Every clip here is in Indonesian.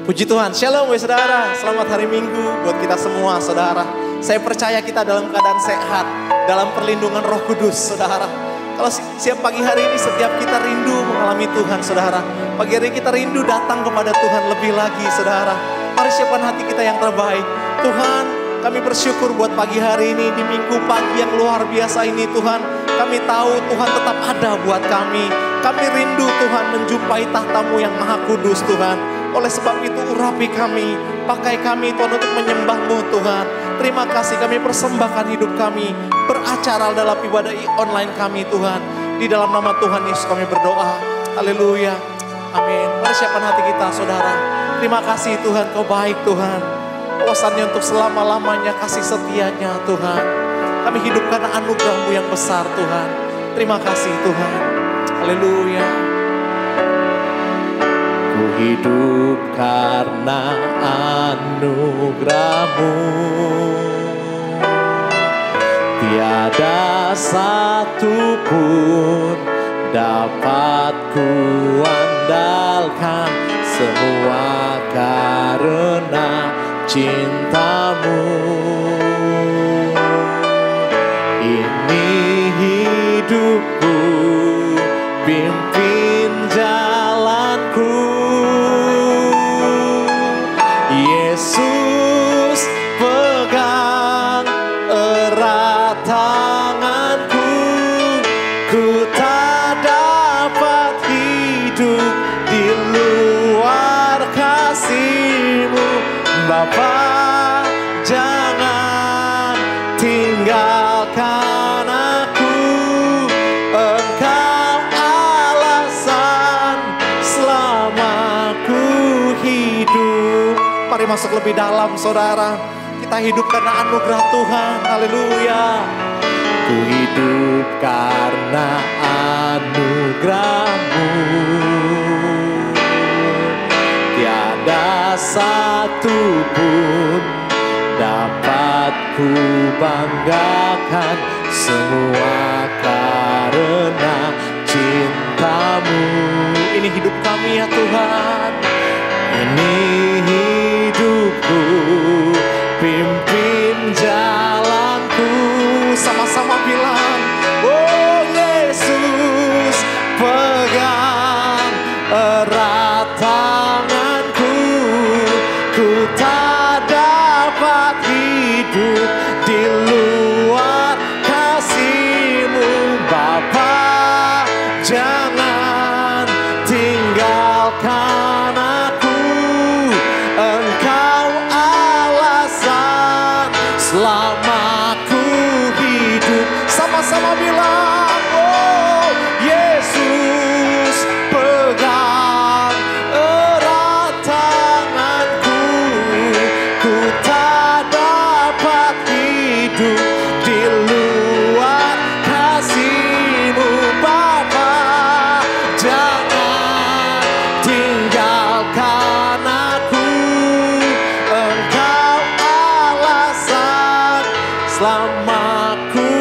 Puji Tuhan, shalom saudara, selamat hari Minggu buat kita semua saudara. Saya percaya kita dalam keadaan sehat, dalam perlindungan Roh Kudus saudara. Kalau siap pagi hari ini setiap kita rindu mengalami Tuhan saudara. Pagi hari kita rindu datang kepada Tuhan lebih lagi saudara. Mari siapkan hati kita yang terbaik. Tuhan, kami bersyukur buat pagi hari ini di minggu pagi yang luar biasa ini Tuhan. Kami tahu Tuhan tetap ada buat kami. Kami rindu Tuhan menjumpai tahta-Mu yang maha kudus Tuhan. Oleh sebab itu urapi kami, pakai kami Tuhan untuk menyembah-Mu Tuhan. Terima kasih kami persembahkan hidup kami, beracara dalam ibadah online kami Tuhan. Di dalam nama Tuhan Yesus kami berdoa. Haleluya. Amin. Mari siapkan hati kita saudara. Terima kasih Tuhan, Kau baik Tuhan. Kuasa-Nya untuk selama-lamanya, kasih setianya Tuhan. Kami hidup karena anugerah-Mu yang besar Tuhan. Terima kasih Tuhan. Haleluya. Ku hidup karena anugerah-Mu, tiada satu pun dapat ku andalkan, semua karena cinta-Mu. Ini hidupku, pimpin jalanku. Yesus pegang erat tanganku, ku tak dapat hidup di luar kasih-Mu. Bapa, jangan tinggalkan aku, Engkau alasan selama ku hidup. Mari masuk lebih dalam saudara. Kita hidup karena anugerah Tuhan. Haleluya. Ku hidup karena anugerah-Mu, tiada satu pun dapat ku banggakan, semua karena cinta-Mu. Ini hidup kami ya Tuhan. Ini hidupku, pimpin jalanku. Sama-sama bilang, oh Yesus Pegang erat tanganku, ku tak dapat hidup di luar kasih-Mu. Bapa, jangan tinggalkan aku, Engkau alasan selama ku hidup. sama-sama bilang, oh Yesus Pegang erat tanganku, ku tak dapat hidup di luar kasih-Mu. Bapa, jangan tinggalkan aku, Engkau alasan selama ku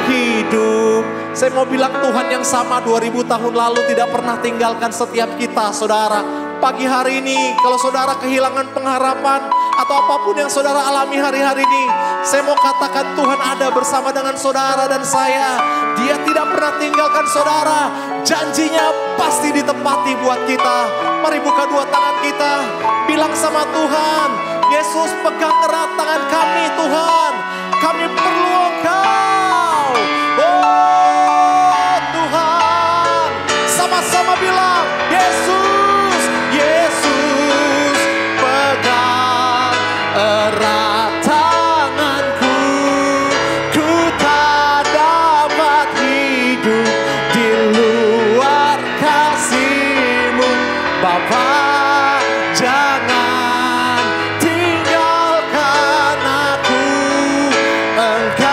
hidup. Saya mau bilang Tuhan yang sama 2000 tahun lalu tidak pernah tinggalkan setiap kita saudara. Pagi hari ini kalau saudara kehilangan pengharapan atau apapun yang saudara alami hari-hari ini, saya mau katakan Tuhan ada bersama dengan saudara dan saya. Dia tidak pernah tinggalkan saudara. Janjinya pasti ditepati buat kita. Mari buka dua tangan kita, bilang sama Tuhan, Yesus pegang erat tangan kami Tuhan. Kami perlu Engkau. Oh Tuhan, sama-sama bilang, Yesus, Yesus Pegang erat tanganku, ku tak dapat hidup di luar kasih-Mu. Bapa, jangan tinggalkan aku, Engkau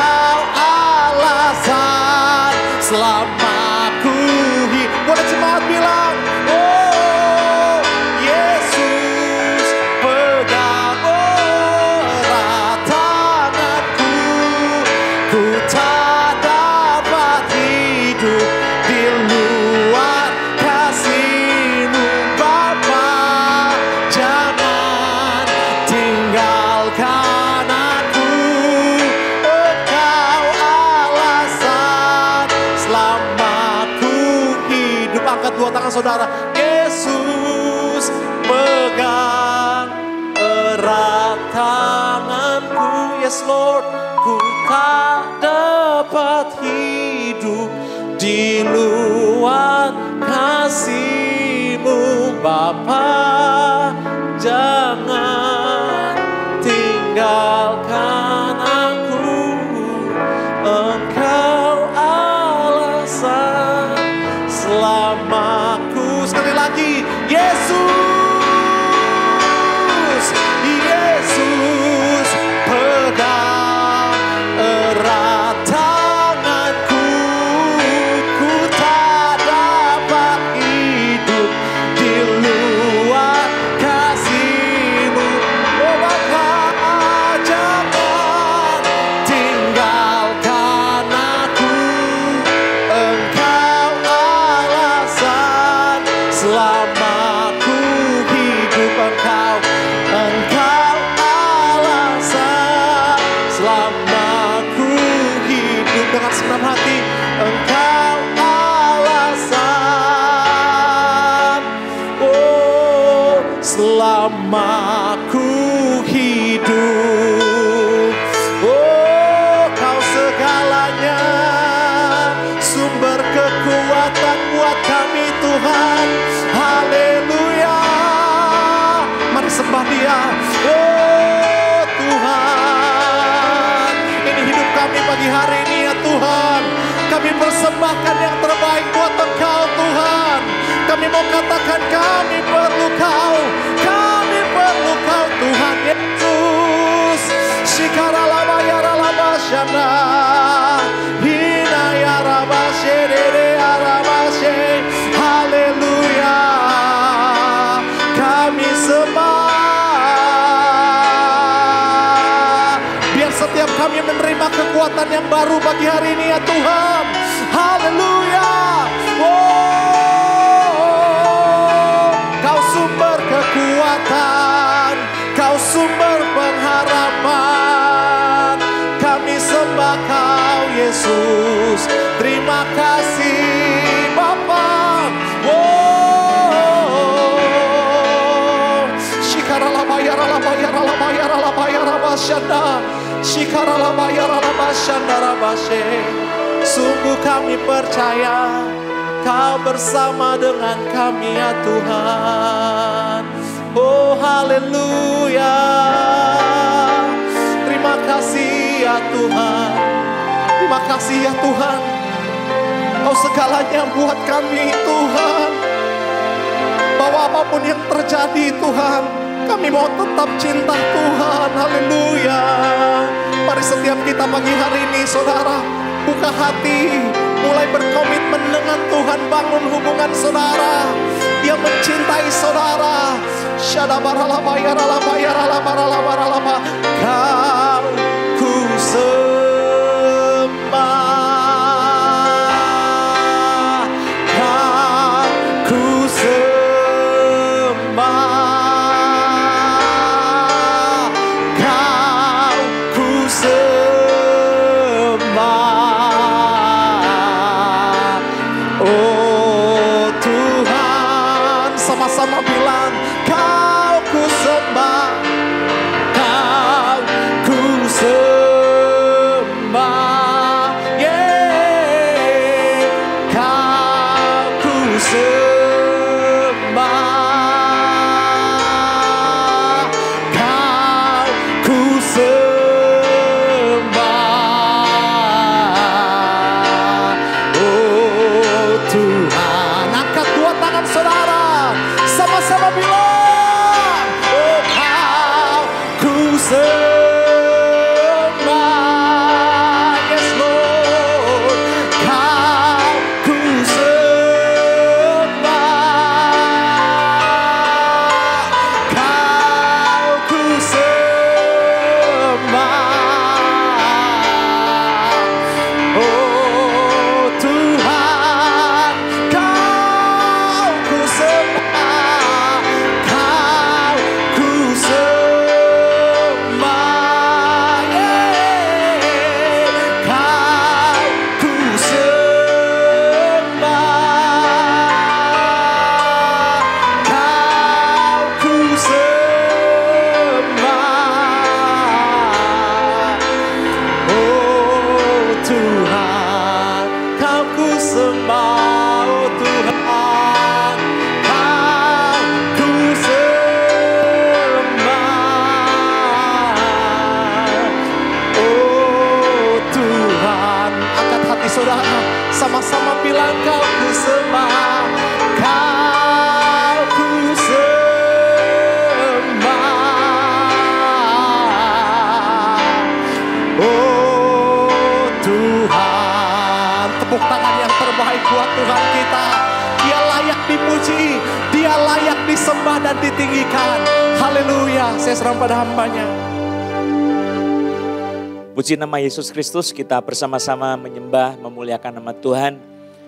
saudara. Yesus pegang erat tanganku. Yes Lord, ku tak dapat hidup di luar kasih-Mu. Bapa, jangan tinggalkan aku. Engkau alasan selamaku. Sekali lagi, Yesus, Yesus pegang erat tanganku. Ku tak dapat hidup di luar kasih-Mu. Oh Bapa, jangan tinggalkan aku. Engkau alasan selamaku hidup. Engkau alasan selamaku hidup. Dengan senang hati, Engkau alasan, oh, selamaku hidup. Oh, Kau segalanya, sumber kekuatan buat kami Tuhan. Haleluya. Mari sembah Dia. Oh Tuhan, ini hidup kami pagi hari ini ya Tuhan. Kami persembahkan yang terbaik buat Engkau Tuhan. Kami mau katakan kami perlu Kau. Kami perlu Kau Tuhan Yesus. Shikaralabayaralabashana, hinayarabashedere-arabashe. Haleluya. Kami sembah. Biar setiap kami menerima kekuatan yang baru pagi hari ini ya Tuhan. Haleluya. Oh, Kau sumber kekuatan, Kau sumber pengharapan. Kami sembah Kau Yesus. Terima kasih Bapa. Oh, shikaralabayaralabayaralabayaralabayarabashanda, shikaralabayaralabashandarabashe. Sungguh kami percaya Kau bersama dengan kami ya Tuhan. Oh haleluya. Terima kasih ya Tuhan. Terima kasih ya Tuhan. Kau segalanya buat kami Tuhan. Bahwa apapun yang terjadi Tuhan, kami mau tetap cinta Tuhan. Haleluya. Mari setiap kita pagi hari ini saudara, buka hati, mulai berkomitmen dengan Tuhan. Bangun hubungan saudara yang mencintai saudara. Shadabaralabayaralabayaralabaralabaralaba. Kau ku sembah, Kau ku sembah, Kau ku sembah. Oh Tuhan, sama-sama bilang, Kau ku sembah, Kau ku terbaik buat Tuhan kita. Dia layak dipuji, dia layak disembah dan ditinggikan. Haleluya, saya serahkan pada hamba-Nya. Puji nama Yesus Kristus, kita bersama-sama menyembah, memuliakan nama Tuhan.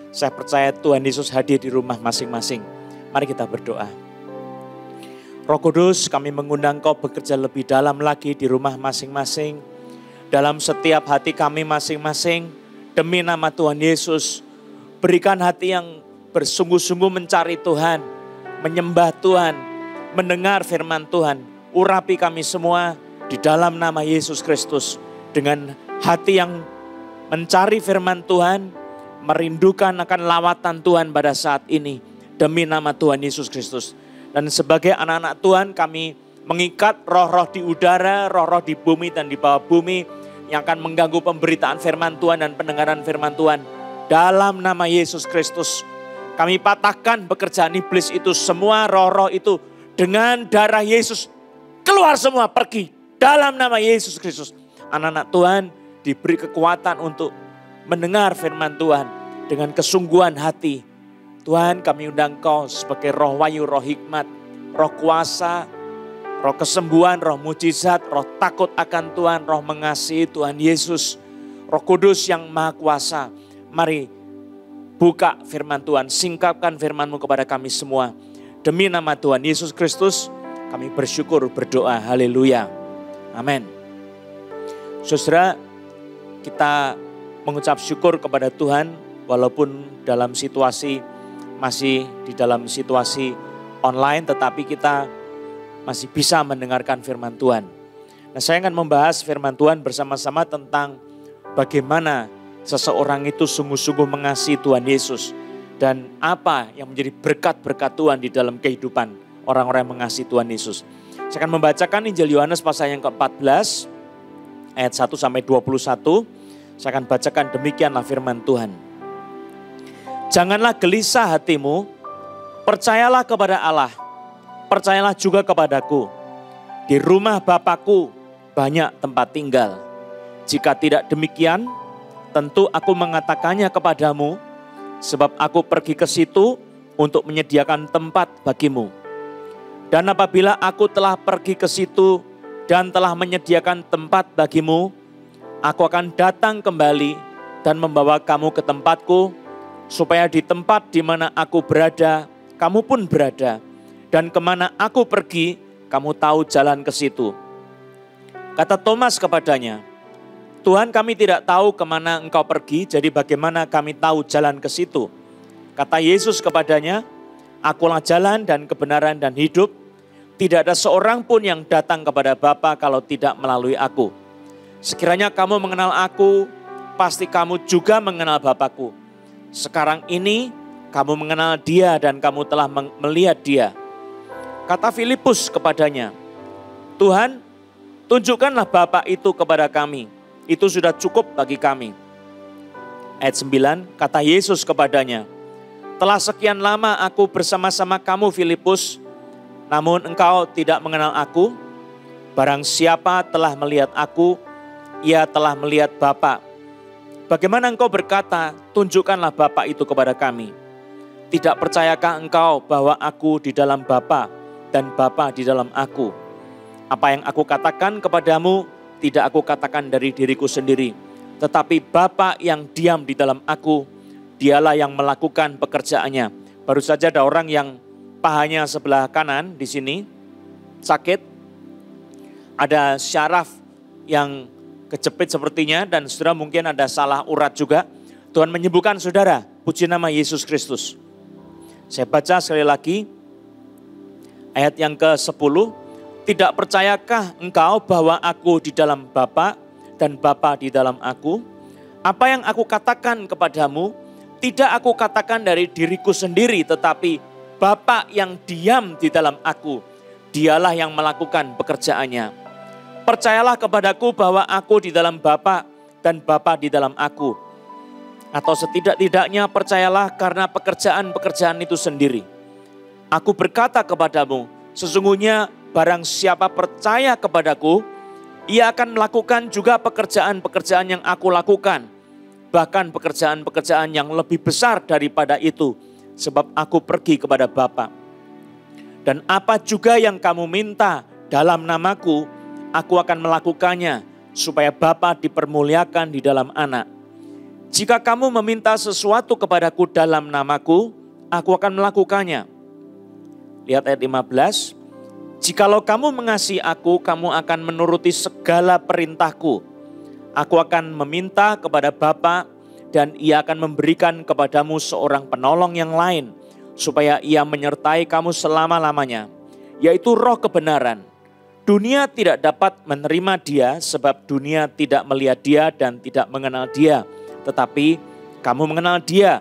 Saya percaya Tuhan Yesus hadir di rumah masing-masing. Mari kita berdoa. Roh Kudus, kami mengundang Kau bekerja lebih dalam lagi di rumah masing-masing. Dalam setiap hati kami masing-masing, demi nama Tuhan Yesus, berikan hati yang bersungguh-sungguh mencari Tuhan, menyembah Tuhan, mendengar firman Tuhan. Urapi kami semua di dalam nama Yesus Kristus. Dengan hati yang mencari firman Tuhan, merindukan akan lawatan Tuhan pada saat ini. Demi nama Tuhan Yesus Kristus. Dan sebagai anak-anak Tuhan kami mengikat roh-roh di udara, roh-roh di bumi dan di bawah bumi yang akan mengganggu pemberitaan firman Tuhan dan pendengaran firman Tuhan. Dalam nama Yesus Kristus kami patahkan pekerjaan iblis itu, semua roh-roh itu dengan darah Yesus keluar semua, pergi. Dalam nama Yesus Kristus. Anak-anak Tuhan diberi kekuatan untuk mendengar firman Tuhan dengan kesungguhan hati. Tuhan, kami undang Kau sebagai roh wahyu, roh hikmat, roh kuasa, roh kesembuhan, roh mujizat, roh takut akan Tuhan, roh mengasihi Tuhan Yesus. Roh Kudus yang maha kuasa, mari buka firman Tuhan, singkapkan firman-Mu kepada kami semua. Demi nama Tuhan Yesus Kristus, kami bersyukur berdoa. Haleluya. Amin. Saudara, kita mengucap syukur kepada Tuhan walaupun dalam situasi masih di dalam situasi online, tetapi kita masih bisa mendengarkan firman Tuhan. Nah, saya akan membahas firman Tuhan bersama-sama tentang bagaimana seseorang itu sungguh-sungguh mengasihi Tuhan Yesus dan apa yang menjadi berkat-berkat Tuhan di dalam kehidupan orang-orang yang mengasihi Tuhan Yesus. Saya akan membacakan Injil Yohanes pasal yang ke-14 ayat 1 sampai 21. Saya akan bacakan, demikianlah firman Tuhan. Janganlah gelisah hatimu, percayalah kepada Allah, percayalah juga kepadaku. Di rumah Bapa-Ku banyak tempat tinggal. Jika tidak demikian, tentu aku mengatakannya kepadamu, sebab aku pergi ke situ untuk menyediakan tempat bagimu. Dan apabila aku telah pergi ke situ dan telah menyediakan tempat bagimu, aku akan datang kembali dan membawa kamu ke tempatku, supaya di tempat di mana aku berada, kamu pun berada. Dan kemana aku pergi, kamu tahu jalan ke situ. Kata Thomas kepadanya, Tuhan, kami tidak tahu kemana Engkau pergi, jadi bagaimana kami tahu jalan ke situ? Kata Yesus kepadanya, Akulah jalan dan kebenaran dan hidup. Tidak ada seorang pun yang datang kepada Bapa kalau tidak melalui aku. Sekiranya kamu mengenal aku, pasti kamu juga mengenal Bapa-Ku. Sekarang ini kamu mengenal Dia dan kamu telah melihat Dia. Kata Filipus kepadanya, Tuhan, tunjukkanlah Bapa itu kepada kami. Itu sudah cukup bagi kami. Ayat 9, kata Yesus kepadanya, telah sekian lama aku bersama-sama kamu Filipus, namun engkau tidak mengenal aku. Barang siapa telah melihat aku, ia telah melihat Bapa. Bagaimana engkau berkata, tunjukkanlah Bapa itu kepada kami? Tidak percayakah engkau bahwa aku di dalam Bapa dan Bapa di dalam aku? Apa yang aku katakan kepadamu, tidak aku katakan dari diriku sendiri, tetapi Bapa yang diam di dalam aku, Dialah yang melakukan pekerjaannya. Baru saja ada orang yang pahanya sebelah kanan di sini sakit, ada syaraf yang kejepit sepertinya, dan saudara mungkin ada salah urat juga. Tuhan menyembuhkan saudara, puji nama Yesus Kristus. Saya baca sekali lagi ayat yang ke-10. Tidak percayakah engkau bahwa aku di dalam Bapa dan Bapa di dalam aku? Apa yang aku katakan kepadamu, tidak aku katakan dari diriku sendiri, tetapi Bapa yang diam di dalam aku, Dialah yang melakukan pekerjaannya. Percayalah kepadaku bahwa aku di dalam Bapa dan Bapa di dalam aku. Atau setidak-tidaknya percayalah karena pekerjaan-pekerjaan itu sendiri. Aku berkata kepadamu, sesungguhnya barang siapa percaya kepadaku, ia akan melakukan juga pekerjaan-pekerjaan yang aku lakukan. bahkan pekerjaan-pekerjaan yang lebih besar daripada itu, sebab aku pergi kepada Bapa. Dan apa juga yang kamu minta dalam namaku, aku akan melakukannya, supaya Bapa dipermuliakan di dalam Anak. Jika kamu meminta sesuatu kepadaku dalam namaku, aku akan melakukannya. Lihat ayat 15. Jikalau kamu mengasihi aku, kamu akan menuruti segala perintahku. Aku akan meminta kepada Bapa, dan Ia akan memberikan kepadamu seorang penolong yang lain, supaya Ia menyertai kamu selama-lamanya, yaitu Roh kebenaran. Dunia tidak dapat menerima Dia, sebab dunia tidak melihat Dia dan tidak mengenal Dia. Tetapi kamu mengenal Dia,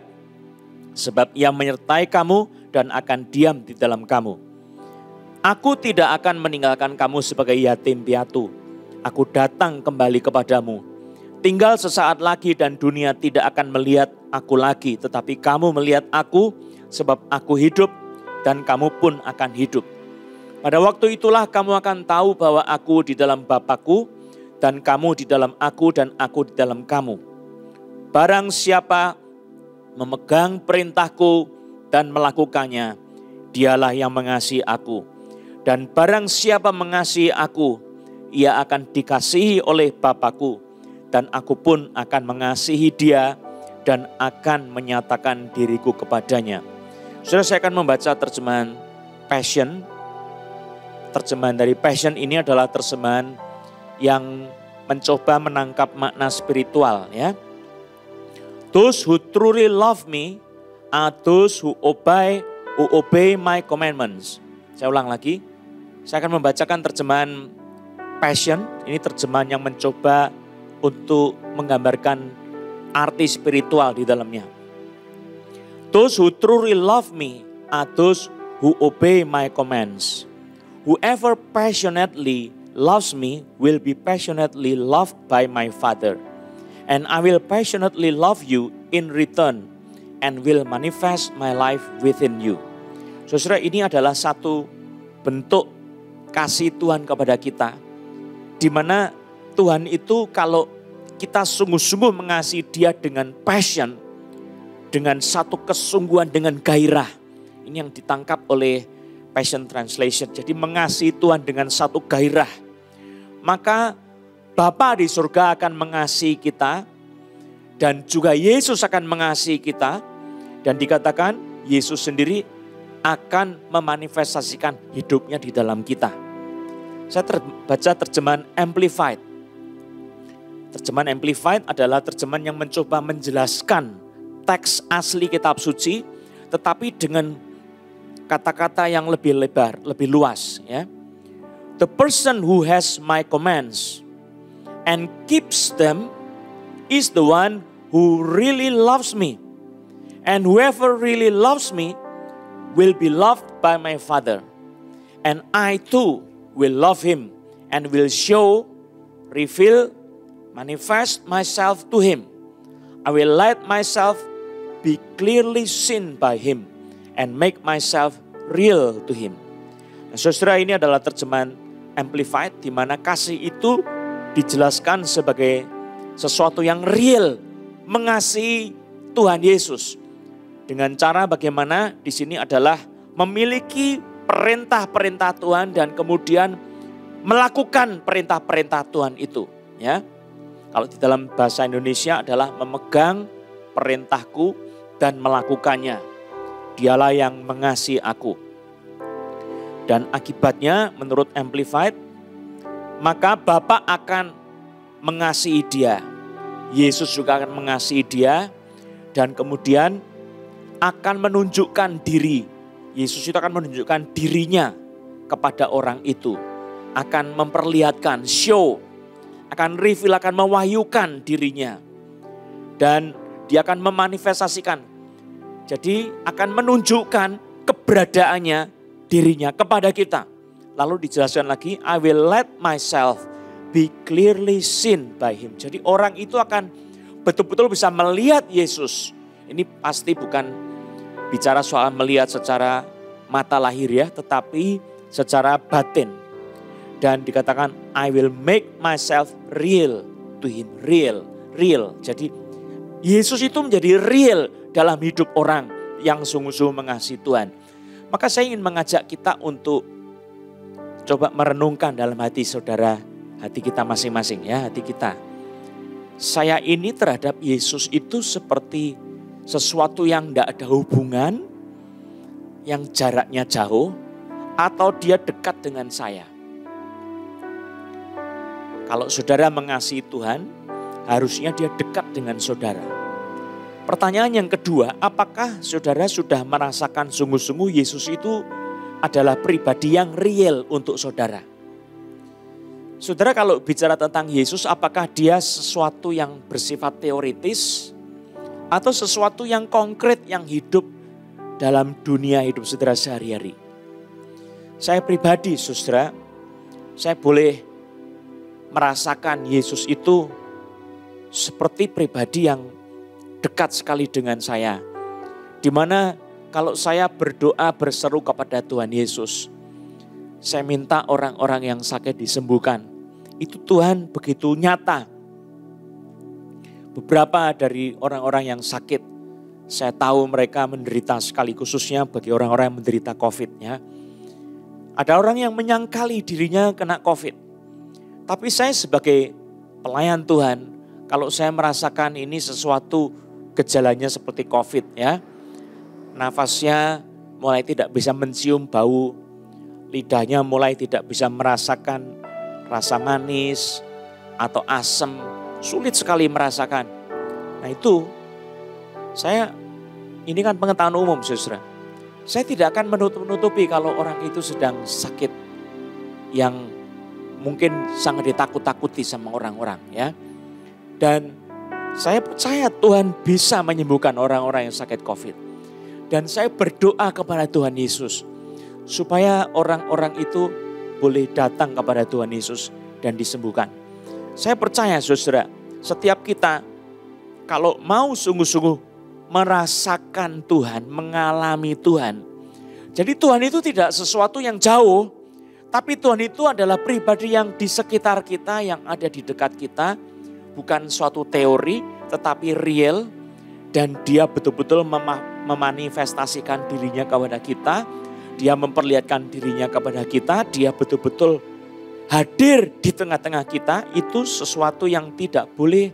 sebab Ia menyertai kamu dan akan diam di dalam kamu. Aku tidak akan meninggalkan kamu sebagai yatim piatu. Aku datang kembali kepadamu. Tinggal sesaat lagi dan dunia tidak akan melihat aku lagi. Tetapi kamu melihat aku, sebab aku hidup dan kamu pun akan hidup. Pada waktu itulah kamu akan tahu bahwa aku di dalam Bapa-Ku, dan kamu di dalam aku dan aku di dalam kamu. Barang siapa memegang perintahku dan melakukannya, dialah yang mengasihi aku. Dan barang siapa mengasihi aku, ia akan dikasihi oleh Bapa-Ku, dan aku pun akan mengasihi dia dan akan menyatakan diriku kepadanya. Saudara, saya akan membaca terjemahan Passion. Terjemahan dari Passion ini adalah terjemahan yang mencoba menangkap makna spiritual, ya. Those who truly love me are those who obey my commandments. Saya ulang lagi. Saya akan membacakan terjemahan Passion. Ini terjemahan yang mencoba untuk menggambarkan arti spiritual di dalamnya. Those who truly love me are those who obey my commands. Whoever passionately loves me will be passionately loved by my Father. And I will passionately love you in return and will manifest my life within you. Saudara, ini adalah satu bentuk kasih Tuhan kepada kita, di mana Tuhan itu kalau kita sungguh-sungguh mengasihi Dia dengan passion, dengan satu kesungguhan, dengan gairah. Ini yang ditangkap oleh Passion Translation. Jadi mengasihi Tuhan dengan satu gairah, maka Bapa di surga akan mengasihi kita, dan juga Yesus akan mengasihi kita, dan dikatakan Yesus sendiri akan memanifestasikan hidupnya di dalam kita. Saya baca terjemahan Amplified. Terjemahan Amplified adalah terjemahan yang mencoba menjelaskan teks asli kitab suci, tetapi dengan kata-kata yang lebih lebar, lebih luas, ya. The person who has my commands and keeps them is the one who really loves me. And whoever really loves me will be loved by my Father. And I too will love him and will show, reveal, manifest myself to him. I will let myself be clearly seen by him and make myself real to him. Nah, saudara, ini adalah terjemahan Amplified, di mana kasih itu dijelaskan sebagai sesuatu yang real, mengasihi Tuhan Yesus. Dengan cara bagaimana di sini adalah memiliki perintah-perintah Tuhan dan kemudian melakukan perintah-perintah Tuhan itu, ya. Kalau di dalam bahasa Indonesia adalah memegang perintahku dan melakukannya. Dialah yang mengasihi aku. Dan akibatnya menurut Amplified, maka Bapa akan mengasihi dia. Yesus juga akan mengasihi dia, dan kemudian akan menunjukkan diri. Yesus itu akan menunjukkan dirinya kepada orang itu. Akan memperlihatkan, show, akan reveal, akan mewahyukan dirinya. Dan dia akan memanifestasikan. Jadi akan menunjukkan keberadaannya, dirinya kepada kita. Lalu dijelaskan lagi, I will let myself be clearly seen by him. Jadi orang itu akan betul-betul bisa melihat Yesus. Ini pasti bukan bicara soal melihat secara mata lahir, ya, tetapi secara batin. Dan dikatakan I will make myself real to him. Real. Jadi Yesus itu menjadi real dalam hidup orang yang sungguh-sungguh mengasihi Tuhan. Maka saya ingin mengajak kita untuk coba merenungkan dalam hati saudara, hati kita masing-masing ya, hati kita. Saya ini terhadap Yesus itu seperti sesuatu yang tidak ada hubungan, yang jaraknya jauh, atau dia dekat dengan saya. Kalau saudara mengasihi Tuhan, harusnya dia dekat dengan saudara. Pertanyaan yang kedua, apakah saudara sudah merasakan sungguh-sungguh Yesus itu adalah pribadi yang real untuk saudara? Saudara kalau bicara tentang Yesus, apakah dia sesuatu yang bersifat teoritis atau sesuatu yang konkret yang hidup dalam dunia hidup saudara sehari-hari? Saya pribadi saudara, saya boleh merasakan Yesus itu seperti pribadi yang dekat sekali dengan saya. Di mana kalau saya berdoa berseru kepada Tuhan Yesus, saya minta orang-orang yang sakit disembuhkan. Itu Tuhan begitu nyata. Beberapa dari orang-orang yang sakit, saya tahu mereka menderita sekali, khususnya bagi orang-orang yang menderita COVID ya. Ada orang yang menyangkali dirinya kena COVID. Tapi saya sebagai pelayan Tuhan, kalau saya merasakan ini sesuatu gejalanya seperti COVID ya. Nafasnya mulai tidak bisa mencium bau, lidahnya mulai tidak bisa merasakan rasa manis atau asam, sulit sekali merasakan. Nah itu, ini kan pengetahuan umum saudara. Saya tidak akan menutupi kalau orang itu sedang sakit yang mungkin sangat ditakut-takuti sama orang-orang ya. Dan saya percaya Tuhan bisa menyembuhkan orang-orang yang sakit COVID. Dan saya berdoa kepada Tuhan Yesus supaya orang-orang itu boleh datang kepada Tuhan Yesus dan disembuhkan. Saya percaya saudara, setiap kita kalau mau sungguh-sungguh merasakan Tuhan, mengalami Tuhan. Jadi Tuhan itu tidak sesuatu yang jauh, tapi Tuhan itu adalah pribadi yang di sekitar kita, yang ada di dekat kita. Bukan suatu teori, tetapi real. Dan dia betul-betul memanifestasikan dirinya kepada kita. Dia memperlihatkan dirinya kepada kita. Dia betul-betul hadir di tengah-tengah kita. Itu sesuatu yang tidak boleh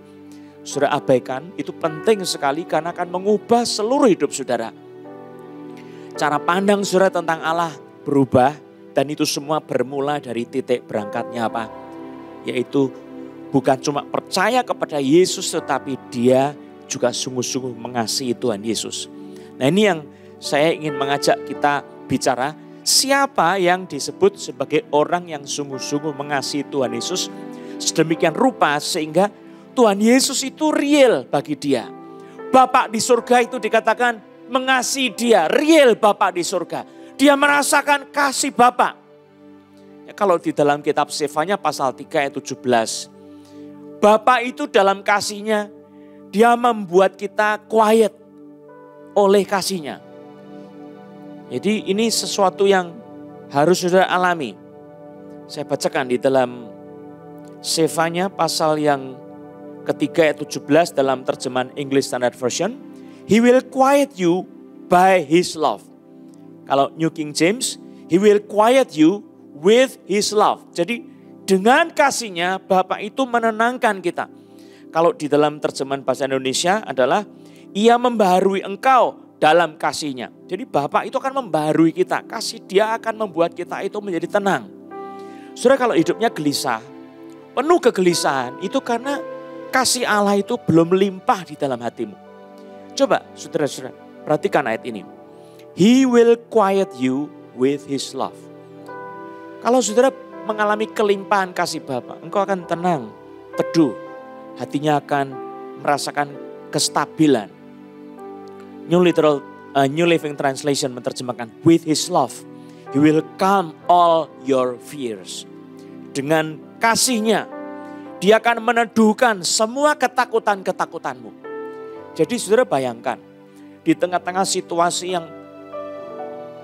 saudara abaikan. Itu penting sekali karena akan mengubah seluruh hidup saudara. Cara pandang saudara tentang Allah berubah. Dan itu semua bermula dari titik berangkatnya apa? Yaitu bukan cuma percaya kepada Yesus, tetapi dia juga sungguh-sungguh mengasihi Tuhan Yesus. Nah ini yang saya ingin mengajak kita bicara. Siapa yang disebut sebagai orang yang sungguh-sungguh mengasihi Tuhan Yesus sedemikian rupa sehingga Tuhan Yesus itu real bagi dia. Bapak di surga itu dikatakan mengasihi dia, real Bapak di surga. Dia merasakan kasih Bapak. Ya, kalau di dalam kitab Sefanya pasal 3 ayat 17. Bapak itu dalam kasihnya, dia membuat kita quiet oleh kasihnya. Jadi ini sesuatu yang harus saudara alami. Saya bacakan di dalam Sefanya pasal yang ketiga ayat 17 dalam terjemahan English Standard Version. He will quiet you by his love. Kalau New King James, he will quiet you with his love. Jadi dengan kasihnya Bapak itu menenangkan kita. Kalau di dalam terjemahan bahasa Indonesia adalah ia membaharui engkau dalam kasihnya. Jadi Bapak itu akan membaharui kita. Kasih dia akan membuat kita itu menjadi tenang. Saudara kalau hidupnya gelisah, penuh kegelisahan itu karena kasih Allah itu belum melimpah di dalam hatimu. Coba saudara-saudara perhatikan ayat ini. He will quiet you with his love. Kalau saudara mengalami kelimpahan kasih Bapa, engkau akan tenang, teduh. Hatinya akan merasakan kestabilan. New Living Translation menerjemahkan with his love. He will calm all your fears. Dengan kasihnya, dia akan meneduhkan semua ketakutan-ketakutanmu. Jadi saudara bayangkan, di tengah-tengah situasi yang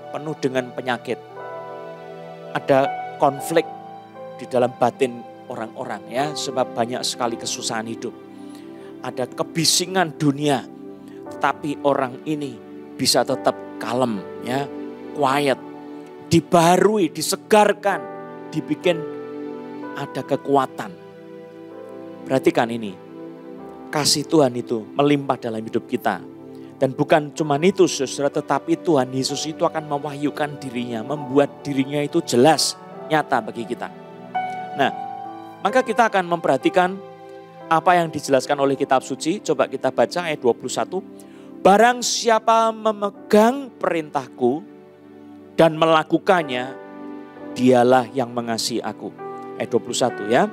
penuh dengan penyakit, ada konflik di dalam batin orang-orang ya, sebab banyak sekali kesusahan hidup. ada kebisingan dunia. Tetapi orang ini bisa tetap kalem, ya, quiet, dibaharui, disegarkan, dibikin ada kekuatan. Perhatikan ini, kasih Tuhan itu melimpah dalam hidup kita. Dan bukan cuma itu saudara, tetapi Tuhan Yesus itu akan mewahyukan dirinya, membuat dirinya itu jelas, nyata bagi kita. Nah, maka kita akan memperhatikan apa yang dijelaskan oleh kitab suci. Coba kita baca ayat 21. Barang siapa memegang perintahku dan melakukannya, dialah yang mengasihi aku. Ayat 21 ya.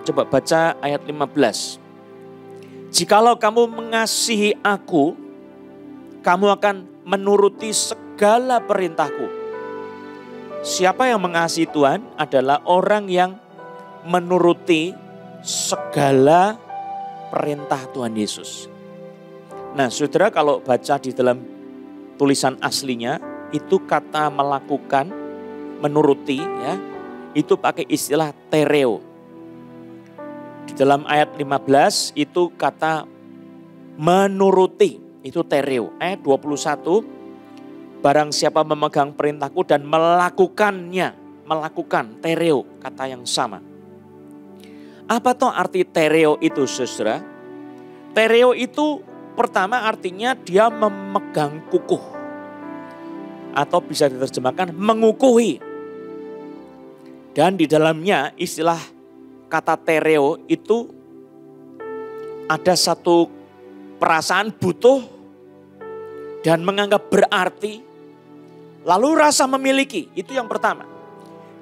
Coba baca ayat 15. Jikalau kamu mengasihi aku, kamu akan menuruti segala perintahku. Siapa yang mengasihi Tuhan adalah orang yang menuruti segala perintah Tuhan Yesus. Nah, saudara, kalau baca di dalam tulisan aslinya, itu kata melakukan, menuruti, ya, itu pakai istilah tereo. Di dalam ayat 15 itu kata menuruti, itu tereo. Ayat 21, barang siapa memegang perintahku dan melakukannya, melakukan, tereo, kata yang sama. Apa toh arti tereo itu, saudara? Tereo itu pertama artinya dia memegang kukuh. Atau bisa diterjemahkan mengukuhi. Dan di dalamnya istilah kata tereo itu ada satu perasaan butuh dan menganggap berarti. Lalu rasa memiliki, itu yang pertama.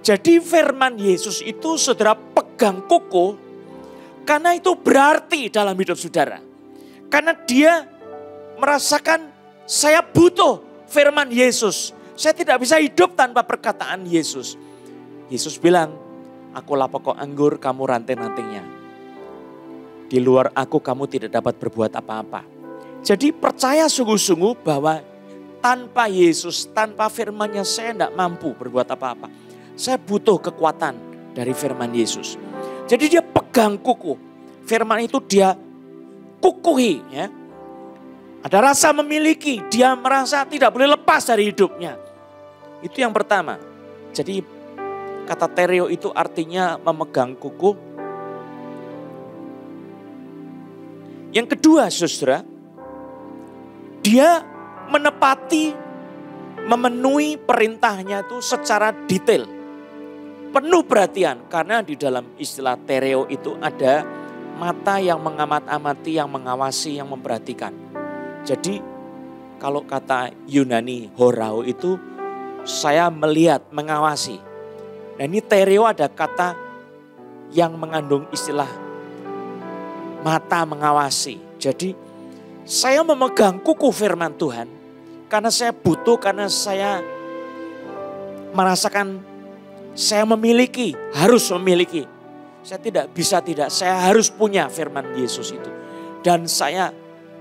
Jadi firman Yesus itu saudara pegang kukuh karena itu berarti dalam hidup saudara. Karena dia merasakan saya butuh firman Yesus. Saya tidak bisa hidup tanpa perkataan Yesus. Yesus bilang, akulah pokok anggur, kamu ranting-rantingnya. Di luar aku kamu tidak dapat berbuat apa-apa. Jadi percaya sungguh-sungguh bahwa tanpa Yesus, tanpa firman-Nya saya tidak mampu berbuat apa-apa. Saya butuh kekuatan dari firman Yesus. Jadi dia pegang kukuh. Firman itu dia kukuhi, ya. Ada rasa memiliki, dia merasa tidak boleh lepas dari hidupnya. Itu yang pertama. Jadi kata tereo itu artinya memegang kukuh. Yang kedua, saudara, dia menepati, memenuhi perintahnya itu secara detail. Penuh perhatian, karena di dalam istilah tereo itu ada mata yang mengamat-amati, yang mengawasi, yang memperhatikan. Jadi kalau kata Yunani horao itu saya melihat, mengawasi. Nah ini tereo ada kata yang mengandung istilah mata mengawasi. Jadi saya memegang kukuh firman Tuhan karena saya butuh, karena saya merasakan saya memiliki, harus memiliki. Saya tidak bisa tidak, saya harus punya firman Yesus itu. Dan saya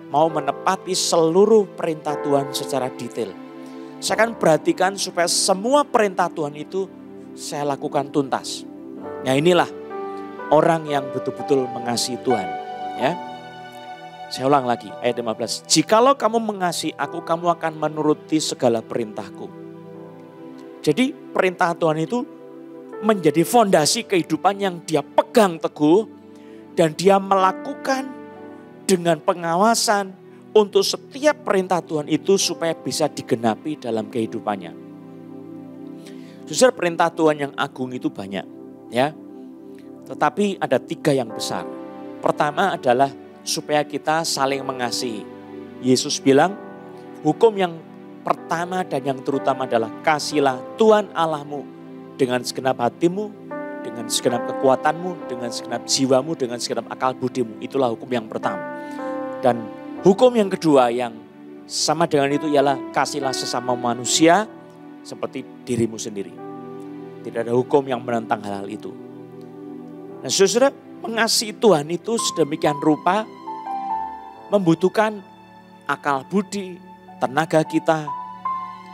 mau menepati seluruh perintah Tuhan secara detail. Saya akan perhatikan supaya semua perintah Tuhan itu saya lakukan tuntas. Nah inilah orang yang betul-betul mengasihi Tuhan. Ya, saya ulang lagi ayat 15. Jikalau kamu mengasihi aku, kamu akan menuruti segala perintahku. Jadi perintah Tuhan itu menjadi fondasi kehidupan yang dia pegang teguh. Dan dia melakukan dengan pengawasan untuk setiap perintah Tuhan itu supaya bisa digenapi dalam kehidupannya. Saudara, perintah Tuhan yang agung itu banyak, ya. Tetapi ada 3 yang besar. Pertama adalah supaya kita saling mengasihi. Yesus bilang, hukum yang pertama dan yang terutama adalah kasihilah Tuhan Allahmu dengan segenap hatimu, dengan segenap kekuatanmu, dengan segenap jiwamu, dengan segenap akal budimu. Itulah hukum yang pertama. Dan hukum yang kedua yang sama dengan itu ialah kasihilah sesama manusia seperti dirimu sendiri. Tidak ada hukum yang menentang hal-hal itu. Nah saudara, mengasihi Tuhan itu sedemikian rupa membutuhkan akal budi, tenaga kita,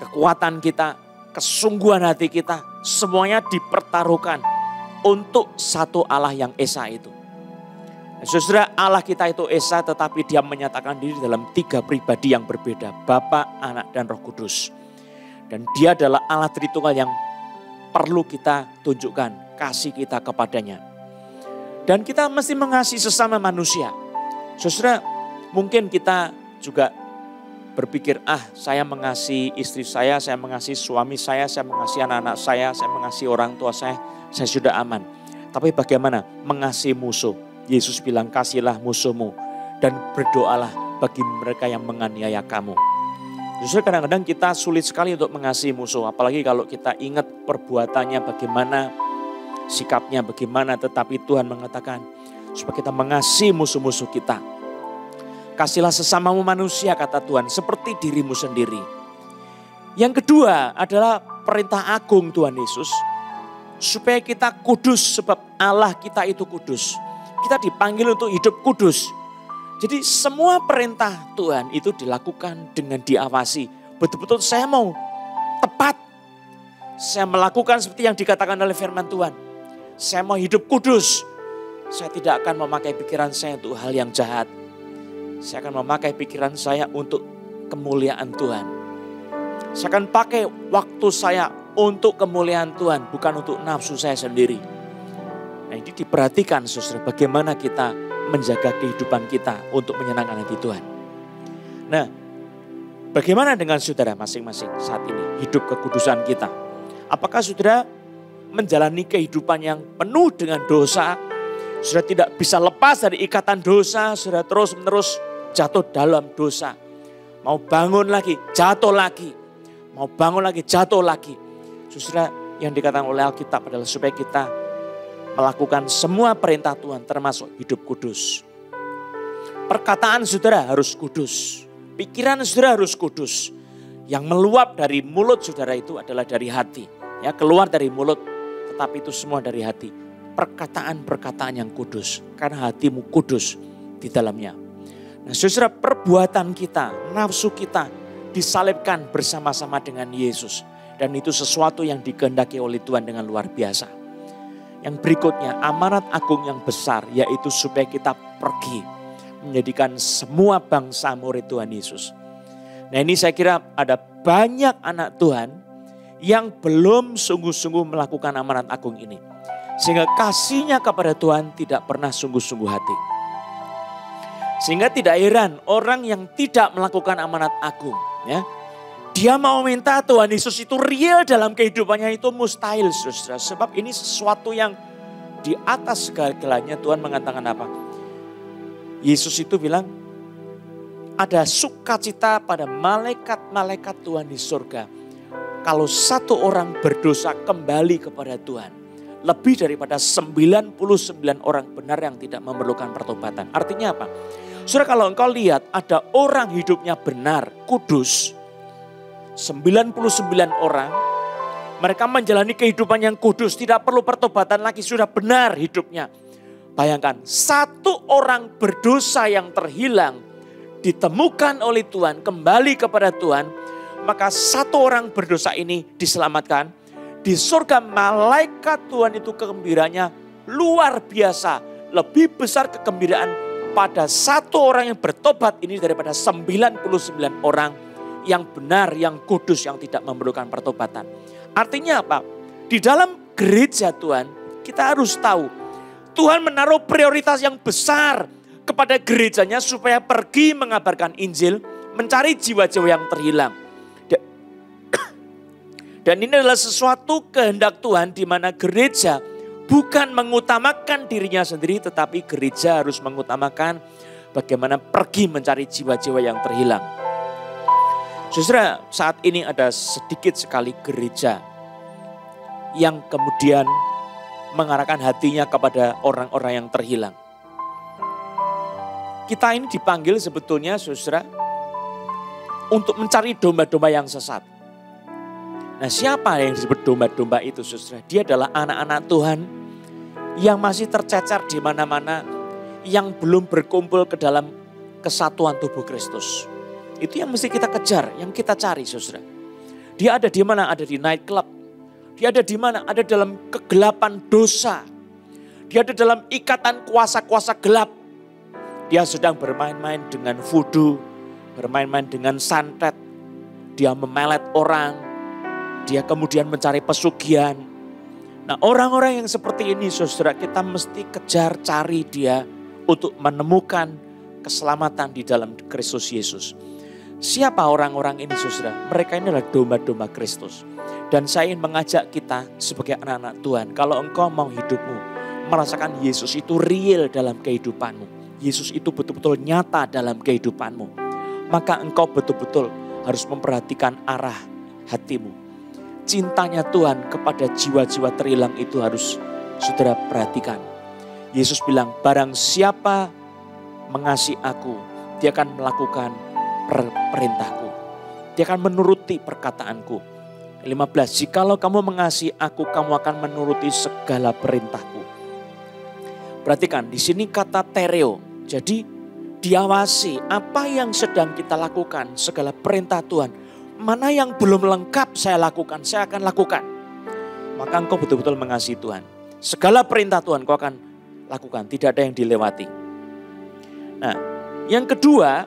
kekuatan kita, kesungguhan hati kita. Semuanya dipertaruhkan untuk satu Allah yang esa itu. Saudara, Allah kita itu Esa, tetapi dia menyatakan diri dalam 3 pribadi yang berbeda. Bapa, Anak, dan Roh Kudus. Dan dia adalah Allah Tritunggal yang perlu kita tunjukkan kasih kita kepadanya. Dan kita mesti mengasihi sesama manusia. Saudara, mungkin kita juga berpikir, saya mengasihi istri saya mengasihi suami saya mengasihi anak-anak saya mengasihi orang tua saya sudah aman. Tapi bagaimana mengasihi musuh? Yesus bilang, kasihilah musuhmu dan berdoalah bagi mereka yang menganiaya kamu. Justru kadang-kadang kita sulit sekali untuk mengasihi musuh. Apalagi kalau kita ingat perbuatannya bagaimana, sikapnya bagaimana. Tetapi Tuhan mengatakan supaya kita mengasihi musuh-musuh kita. Kasihlah sesamamu manusia, kata Tuhan, seperti dirimu sendiri. Yang kedua adalah perintah agung Tuhan Yesus. Supaya kita kudus, sebab Allah kita itu kudus. Kita dipanggil untuk hidup kudus. Jadi semua perintah Tuhan itu dilakukan dengan diawasi. Betul-betul saya mau tepat. Saya melakukan seperti yang dikatakan oleh firman Tuhan. Saya mau hidup kudus. Saya tidak akan memakai pikiran saya untuk hal yang jahat. Saya akan memakai pikiran saya untuk kemuliaan Tuhan. Saya akan pakai waktu saya untuk kemuliaan Tuhan, bukan untuk nafsu saya sendiri. Nah, ini diperhatikan saudara, bagaimana kita menjaga kehidupan kita untuk menyenangkan hati Tuhan. Nah, bagaimana dengan saudara masing-masing saat ini hidup kekudusan kita? Apakah saudara menjalani kehidupan yang penuh dengan dosa? Saudara tidak bisa lepas dari ikatan dosa, saudara terus-menerus jatuh dalam dosa. Mau bangun lagi, jatuh lagi. Mau bangun lagi, jatuh lagi. Saudara, yang dikatakan oleh Alkitab adalah supaya kita melakukan semua perintah Tuhan termasuk hidup kudus. Perkataan saudara harus kudus. Pikiran saudara harus kudus. Yang meluap dari mulut saudara itu adalah dari hati. Ya, keluar dari mulut, tetapi itu semua dari hati. Perkataan-perkataan yang kudus. Karena hatimu kudus di dalamnya. Nah, saudara, perbuatan kita, nafsu kita disalibkan bersama-sama dengan Yesus. Dan itu sesuatu yang dikehendaki oleh Tuhan dengan luar biasa. Yang berikutnya, amanat agung yang besar, yaitu supaya kita pergi menjadikan semua bangsa murid Tuhan Yesus. Nah, ini saya kira ada banyak anak Tuhan yang belum sungguh-sungguh melakukan amanat agung ini. Sehingga kasihnya kepada Tuhan tidak pernah sungguh-sungguh hati. Sehingga tidak heran orang yang tidak melakukan amanat agung, ya, dia mau minta Tuhan Yesus itu real dalam kehidupannya itu mustahil, saudara. Sebab ini sesuatu yang di atas segala-galanya. Tuhan mengatakan apa? Yesus itu bilang, ada sukacita pada malaikat-malaikat Tuhan di surga. Kalau satu orang berdosa kembali kepada Tuhan. Lebih daripada 99 orang benar yang tidak memerlukan pertobatan. Artinya apa? Saudara, kalau engkau lihat ada orang hidupnya benar, kudus. 99 orang, mereka menjalani kehidupan yang kudus, tidak perlu pertobatan lagi, sudah benar hidupnya. Bayangkan, satu orang berdosa yang terhilang, ditemukan oleh Tuhan, kembali kepada Tuhan, maka satu orang berdosa ini diselamatkan. Di surga malaikat Tuhan itu kegembiraannya luar biasa, lebih besar kegembiraan pada satu orang yang bertobat ini daripada 99 orang yang benar, yang kudus, yang tidak memerlukan pertobatan. Artinya apa? Di dalam gereja Tuhan, kita harus tahu Tuhan menaruh prioritas yang besar kepada gerejanya supaya pergi mengabarkan Injil, mencari jiwa-jiwa yang terhilang. Dan ini adalah sesuatu kehendak Tuhan di mana gereja bukan mengutamakan dirinya sendiri, tetapi gereja harus mengutamakan bagaimana pergi mencari jiwa-jiwa yang terhilang. Saudara, saat ini ada sedikit sekali gereja yang kemudian mengarahkan hatinya kepada orang-orang yang terhilang. Kita ini dipanggil sebetulnya, saudara, untuk mencari domba-domba yang sesat. Nah, siapa yang disebut domba-domba itu, saudara? Dia adalah anak-anak Tuhan yang masih tercecer di mana-mana, yang belum berkumpul ke dalam kesatuan tubuh Kristus. Itu yang mesti kita kejar, yang kita cari, saudara. Dia ada di mana? Ada di night club. Dia ada di mana? Ada dalam kegelapan dosa. Dia ada dalam ikatan kuasa-kuasa gelap. Dia sedang bermain-main dengan voodoo, bermain-main dengan santet. Dia memelet orang, dia kemudian mencari pesugihan. Nah, orang-orang yang seperti ini saudara, kita mesti kejar cari dia untuk menemukan keselamatan di dalam Kristus Yesus. Siapa orang-orang ini saudara? Mereka ini adalah domba-domba Kristus. Dan saya ingin mengajak kita sebagai anak-anak Tuhan, kalau engkau mau hidupmu merasakan Yesus itu real dalam kehidupanmu, Yesus itu betul-betul nyata dalam kehidupanmu, maka engkau betul-betul harus memperhatikan arah hatimu. Cintanya Tuhan kepada jiwa-jiwa terilang itu harus saudara perhatikan. Yesus bilang, barang siapa mengasihi aku, dia akan melakukan perintahku. Dia akan menuruti perkataanku. 15, jikalau kamu mengasihi aku, kamu akan menuruti segala perintahku. Perhatikan, di sini kata tereo. Jadi diawasi apa yang sedang kita lakukan, segala perintah Tuhan. Mana yang belum lengkap saya lakukan, saya akan lakukan. Maka engkau betul-betul mengasihi Tuhan. Segala perintah Tuhan kau akan lakukan, tidak ada yang dilewati. Nah, yang kedua,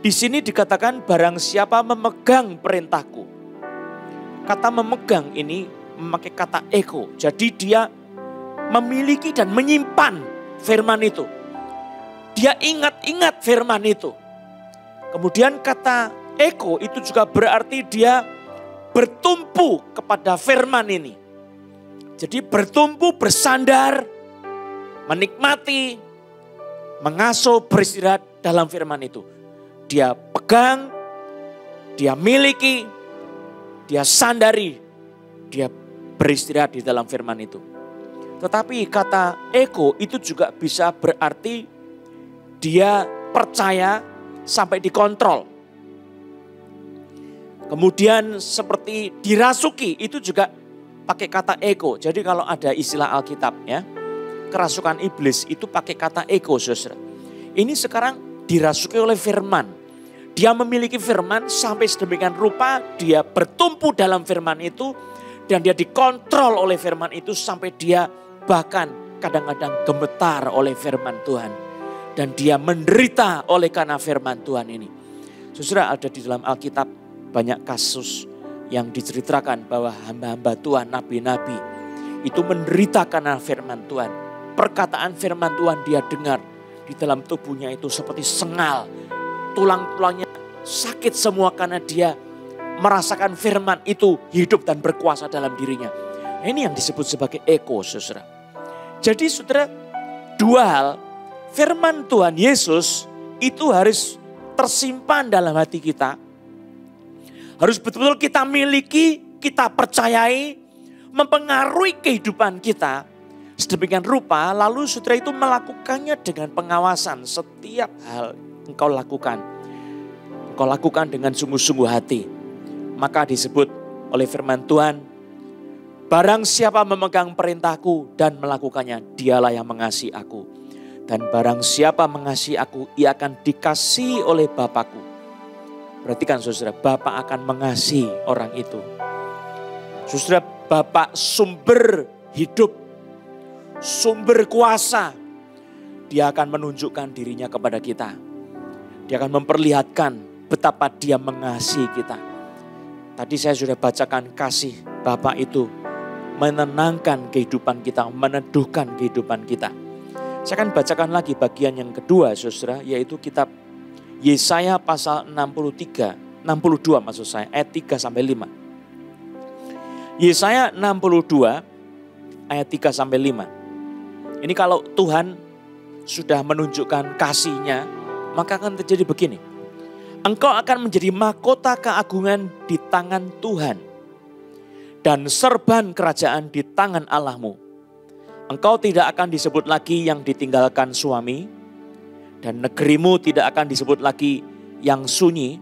di sini dikatakan barang siapa memegang perintahku. Kata memegang ini memakai kata eko. Jadi dia memiliki dan menyimpan firman itu. Dia ingat-ingat firman itu. Kemudian kata eko itu juga berarti dia bertumpu kepada firman ini. Jadi bertumpu, bersandar, menikmati, mengasuh, beristirahat dalam firman itu. Dia pegang, dia miliki, dia sandari, dia beristirahat di dalam firman itu. Tetapi kata eko itu juga bisa berarti dia percaya sampai dikontrol. Kemudian seperti dirasuki itu juga pakai kata ego. Jadi kalau ada istilah Alkitab ya, kerasukan iblis itu pakai kata ego saudara. Ini sekarang dirasuki oleh firman. Dia memiliki firman sampai sedemikian rupa dia bertumpu dalam firman itu. Dan dia dikontrol oleh firman itu sampai dia bahkan kadang-kadang gemetar oleh firman Tuhan. Dan dia menderita oleh karena firman Tuhan ini. Saudara, ada di dalam Alkitab banyak kasus yang diceritakan bahwa hamba-hamba Tuhan, nabi-nabi itu menderita karena firman Tuhan. Perkataan firman Tuhan dia dengar di dalam tubuhnya itu seperti sengal. Tulang-tulangnya sakit semua karena dia merasakan firman itu hidup dan berkuasa dalam dirinya. Ini yang disebut sebagai eko, saudara. Jadi saudara, dua hal. Firman Tuhan Yesus itu harus tersimpan dalam hati kita. Harus betul-betul kita miliki, kita percayai, mempengaruhi kehidupan kita. Sedemikian rupa, lalu saudara itu melakukannya dengan pengawasan. Setiap hal engkau lakukan. Engkau lakukan dengan sungguh-sungguh hati. Maka disebut oleh firman Tuhan, barang siapa memegang perintahku dan melakukannya, dialah yang mengasihi aku. Dan barang siapa mengasihi aku, ia akan dikasihi oleh Bapakku. Perhatikan saudara, Bapa akan mengasihi orang itu. Saudara, Bapa sumber hidup, sumber kuasa. Dia akan menunjukkan dirinya kepada kita. Dia akan memperlihatkan betapa dia mengasihi kita. Tadi saya sudah bacakan kasih Bapa itu menenangkan kehidupan kita, meneduhkan kehidupan kita. Saya akan bacakan lagi bagian yang kedua saudara, yaitu kitab Yesaya pasal 62 maksud saya, ayat 3-5. Yesaya 62 ayat 3-5. Ini kalau Tuhan sudah menunjukkan kasih-Nya, maka akan terjadi begini. Engkau akan menjadi mahkota keagungan di tangan Tuhan dan serban kerajaan di tangan Allahmu. Engkau tidak akan disebut lagi yang ditinggalkan suami, dan negerimu tidak akan disebut lagi yang sunyi,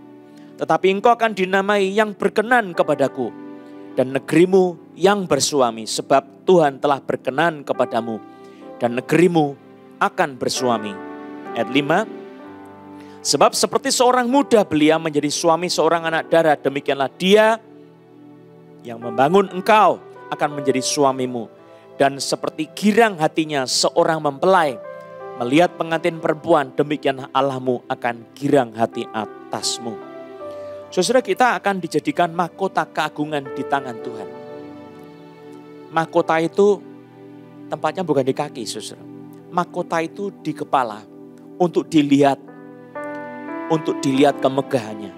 tetapi engkau akan dinamai yang berkenan kepadaku, dan negerimu yang bersuami, sebab Tuhan telah berkenan kepadamu, dan negerimu akan bersuami. Ayat 5, sebab seperti seorang muda belia menjadi suami seorang anak darah, demikianlah dia yang membangun engkau akan menjadi suamimu. Dan seperti girang hatinya seorang mempelai Melihat pengantin perempuan, demikian Allahmu akan girang hati atasmu. Saudara, kita akan dijadikan mahkota keagungan di tangan Tuhan. Mahkota itu tempatnya bukan di kaki, saudara. Mahkota itu di kepala untuk dilihat kemegahannya,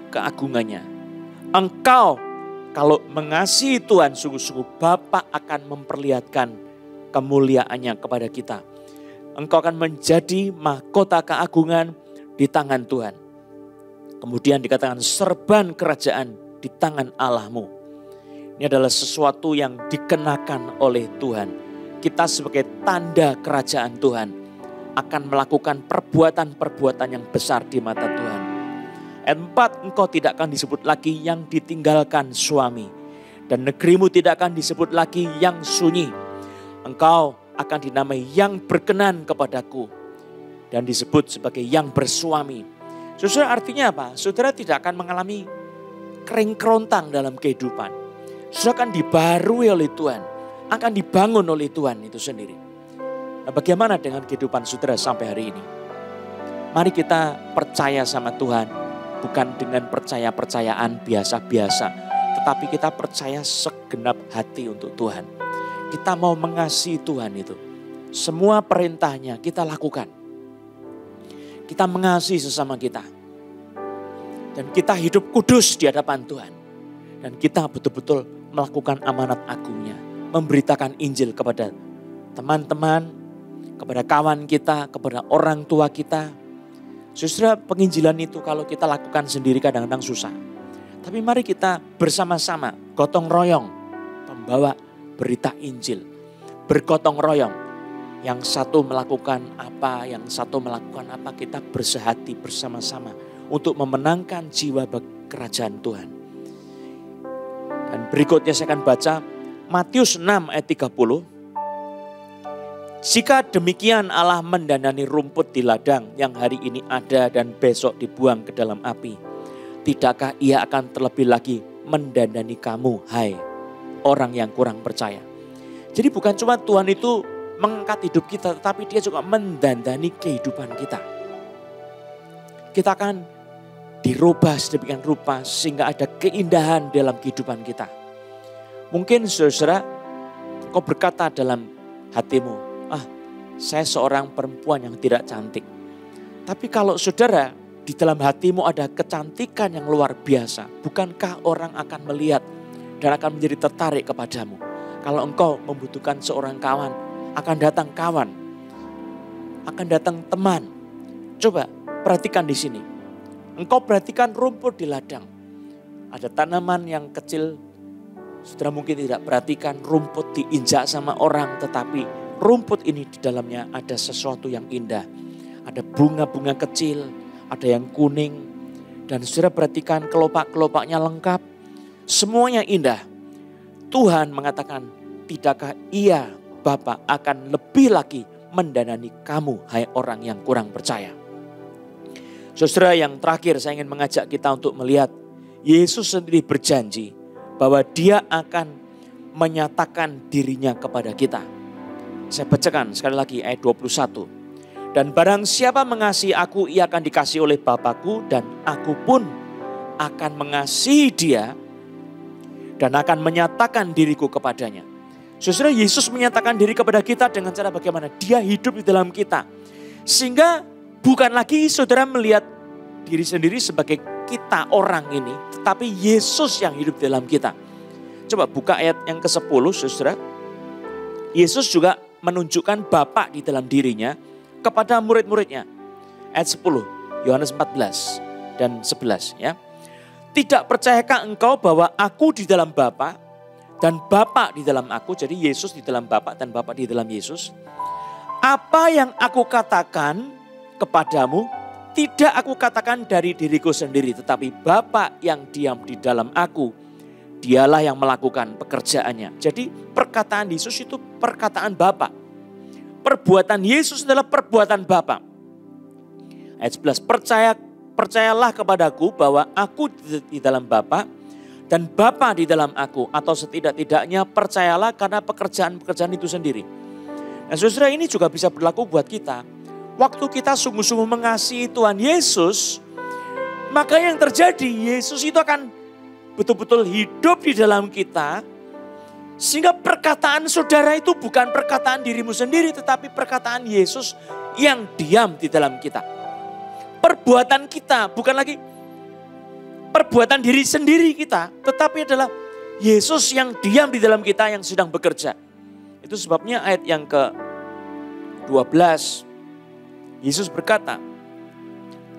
keagungannya. Engkau kalau mengasihi Tuhan sungguh-sungguh, Bapa akan memperlihatkan kemuliaannya kepada kita. Engkau akan menjadi mahkota keagungan di tangan Tuhan. Kemudian dikatakan serban kerajaan di tangan Allahmu. Ini adalah sesuatu yang dikenakan oleh Tuhan. Kita sebagai tanda kerajaan Tuhan akan melakukan perbuatan-perbuatan yang besar di mata Tuhan. Ayat 4, engkau tidak akan disebut lagi yang ditinggalkan suami. Dan negerimu tidak akan disebut lagi yang sunyi. Engkau akan dinamai yang berkenan kepadaku. Dan disebut sebagai yang bersuami. Saudara, artinya apa? Saudara tidak akan mengalami kering kerontang dalam kehidupan. Saudara akan dibarui oleh Tuhan. Akan dibangun oleh Tuhan itu sendiri. Nah, bagaimana dengan kehidupan saudara sampai hari ini? Mari kita percaya sama Tuhan. Bukan dengan percaya-percayaan biasa-biasa. Tetapi kita percaya segenap hati untuk Tuhan. Kita mau mengasihi Tuhan itu. Semua perintahnya kita lakukan. Kita mengasihi sesama kita. Dan kita hidup kudus di hadapan Tuhan. Dan kita betul-betul melakukan amanat agungnya. Memberitakan Injil kepada teman-teman, kepada kawan kita, kepada orang tua kita. Saudara, penginjilan itu kalau kita lakukan sendiri kadang-kadang susah. Tapi mari kita bersama-sama, gotong royong, membawa berita Injil. Bergotong royong. Yang satu melakukan apa, yang satu melakukan apa. Kita bersehati bersama-sama untuk memenangkan jiwa kerajaan Tuhan. Dan berikutnya saya akan baca Matius 6 ayat 30. Jika demikian Allah mendandani rumput di ladang yang hari ini ada dan besok dibuang ke dalam api. Tidakkah ia akan terlebih lagi mendandani kamu, hai orang yang kurang percaya. Jadi bukan cuma Tuhan itu mengangkat hidup kita, tetapi dia juga mendandani kehidupan kita. Kita akan dirubah sedemikian rupa sehingga ada keindahan dalam kehidupan kita. Mungkin saudara, kau berkata dalam hatimu, saya seorang perempuan yang tidak cantik. Tapi kalau saudara, di dalam hatimu ada kecantikan yang luar biasa. Bukankah orang akan melihat dan akan menjadi tertarik kepadamu? Kalau engkau membutuhkan seorang kawan, akan datang kawan. Akan datang teman. Coba perhatikan di sini. Engkau perhatikan rumput di ladang. Ada tanaman yang kecil. Saudara mungkin tidak perhatikan rumput diinjak sama orang, tetapi rumput ini di dalamnya ada sesuatu yang indah. Ada bunga-bunga kecil, ada yang kuning. Dan saudara perhatikan kelopak-kelopaknya lengkap. Semuanya indah. Tuhan mengatakan, tidakkah ia Bapa akan lebih lagi mendanani kamu, hai orang yang kurang percaya. Saudara, yang terakhir saya ingin mengajak kita untuk melihat Yesus sendiri berjanji bahwa dia akan menyatakan dirinya kepada kita. Saya bacakan sekali lagi ayat 21. Dan barang siapa mengasihi aku, ia akan dikasihi oleh Bapakku, dan aku pun akan mengasihi dia dan akan menyatakan diriku kepadanya. Saudara, Yesus menyatakan diri kepada kita dengan cara bagaimana? Dia hidup di dalam kita. Sehingga bukan lagi saudara melihat diri sendiri sebagai kita orang ini, tetapi Yesus yang hidup di dalam kita. Coba buka ayat yang ke-10 saudara. Yesus juga menunjukkan Bapa di dalam dirinya kepada murid-muridnya. Ayat 10, Yohanes 14 dan 11 ya. Tidak percayakah engkau bahwa aku di dalam Bapa dan Bapa di dalam aku? Jadi Yesus di dalam Bapa dan Bapa di dalam Yesus. Apa yang aku katakan kepadamu, tidak aku katakan dari diriku sendiri, tetapi Bapa yang diam di dalam aku, dialah yang melakukan pekerjaannya. Jadi perkataan Yesus itu perkataan Bapa. Perbuatan Yesus adalah perbuatan Bapa. Ayat 11, percayalah kepadaku bahwa aku di dalam Bapa dan Bapa di dalam aku. Atau setidak-tidaknya percayalah karena pekerjaan-pekerjaan itu sendiri. Nah saudara, ini juga bisa berlaku buat kita. waktu kita sungguh-sungguh mengasihi Tuhan Yesus, maka yang terjadi, Yesus itu akan betul-betul hidup di dalam kita. Sehingga perkataan saudara itu bukan perkataan dirimu sendiri, tetapi perkataan Yesus yang diam di dalam kita. Perbuatan kita bukan lagi perbuatan diri sendiri kita, tetapi adalah Yesus yang diam di dalam kita yang sedang bekerja. Itu sebabnya ayat yang ke-12, Yesus berkata,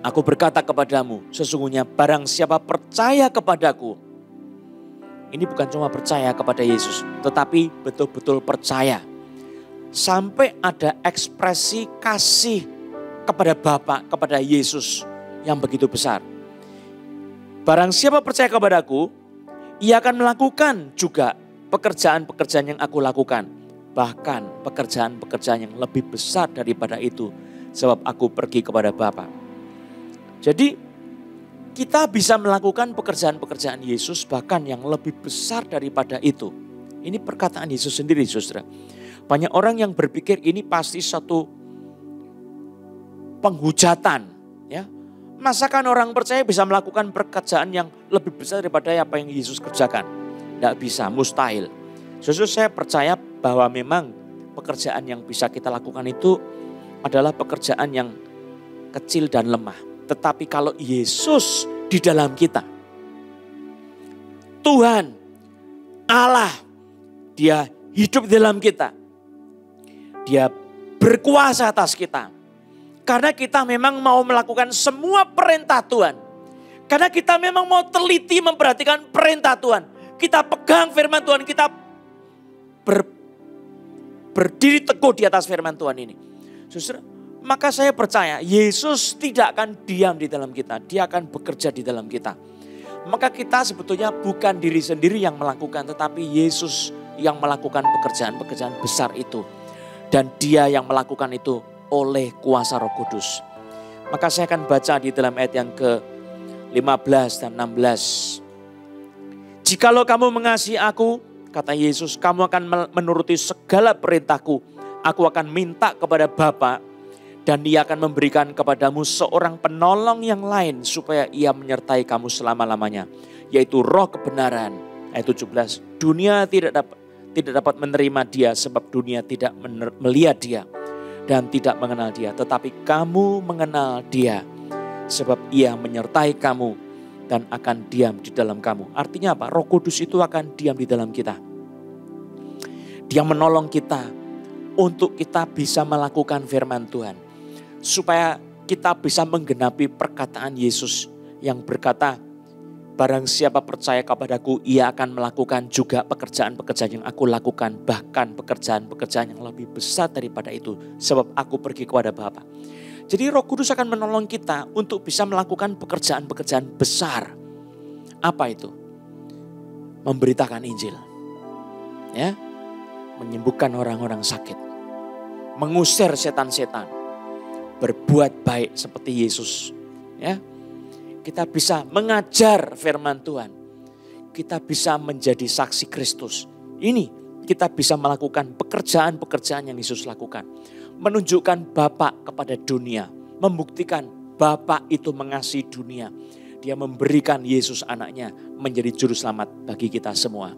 "Aku berkata kepadamu, sesungguhnya barang siapa percaya kepadaku," ini bukan cuma percaya kepada Yesus, tetapi betul-betul percaya. Sampai ada ekspresi kasih kepada Bapa, kepada Yesus yang begitu besar. Barang siapa percaya kepadaku, ia akan melakukan juga pekerjaan-pekerjaan yang aku lakukan. Bahkan pekerjaan-pekerjaan yang lebih besar daripada itu. Sebab aku pergi kepada Bapa. Jadi kita bisa melakukan pekerjaan-pekerjaan Yesus bahkan yang lebih besar daripada itu. Ini perkataan Yesus sendiri, saudara. Banyak orang yang berpikir ini pasti satu penghujatan. Ya. Masakan orang percaya bisa melakukan pekerjaan yang lebih besar daripada apa yang Yesus kerjakan? Tidak bisa, mustahil. Justru saya percaya bahwa memang pekerjaan yang bisa kita lakukan itu adalah pekerjaan yang kecil dan lemah. Tetapi kalau Yesus di dalam kita, Tuhan, Allah, Dia hidup di dalam kita. Dia berkuasa atas kita. Karena kita memang mau melakukan semua perintah Tuhan. Karena kita memang mau teliti memperhatikan perintah Tuhan. Kita pegang firman Tuhan, kita berdiri teguh di atas firman Tuhan ini. Saudara, maka saya percaya Yesus tidak akan diam di dalam kita. Dia akan bekerja di dalam kita. Maka kita sebetulnya bukan diri sendiri yang melakukan, tetapi Yesus yang melakukan pekerjaan-pekerjaan besar itu. Dan Dia yang melakukan itu oleh kuasa Roh Kudus. Maka saya akan baca di dalam ayat yang ke-15 dan 16. "Jikalau kamu mengasihi aku," kata Yesus, "kamu akan menuruti segala perintahku. Aku akan minta kepada Bapa dan Dia akan memberikan kepadamu seorang penolong yang lain supaya Ia menyertai kamu selama-lamanya, yaitu Roh kebenaran." Ayat 17, "Dunia tidak dapat menerima Dia sebab dunia tidak melihat Dia dan tidak mengenal Dia, tetapi kamu mengenal Dia sebab Ia menyertai kamu dan akan diam di dalam kamu." Artinya apa? Roh Kudus itu akan diam di dalam kita. Dia menolong kita untuk kita bisa melakukan firman Tuhan. Supaya kita bisa menggenapi perkataan Yesus yang berkata, "Barang siapa percaya kepadaku, ia akan melakukan juga pekerjaan-pekerjaan yang aku lakukan. Bahkan pekerjaan-pekerjaan yang lebih besar daripada itu. Sebab aku pergi kepada Bapa." Jadi Roh Kudus akan menolong kita untuk bisa melakukan pekerjaan-pekerjaan besar. Apa itu? Memberitakan Injil. Ya, menyembuhkan orang-orang sakit. Mengusir setan-setan. Berbuat baik seperti Yesus. Ya, kita bisa mengajar firman Tuhan. Kita bisa menjadi saksi Kristus. Ini kita bisa melakukan pekerjaan-pekerjaan yang Yesus lakukan. Menunjukkan Bapa kepada dunia. Membuktikan Bapa itu mengasihi dunia. Dia memberikan Yesus anaknya menjadi juru selamat bagi kita semua.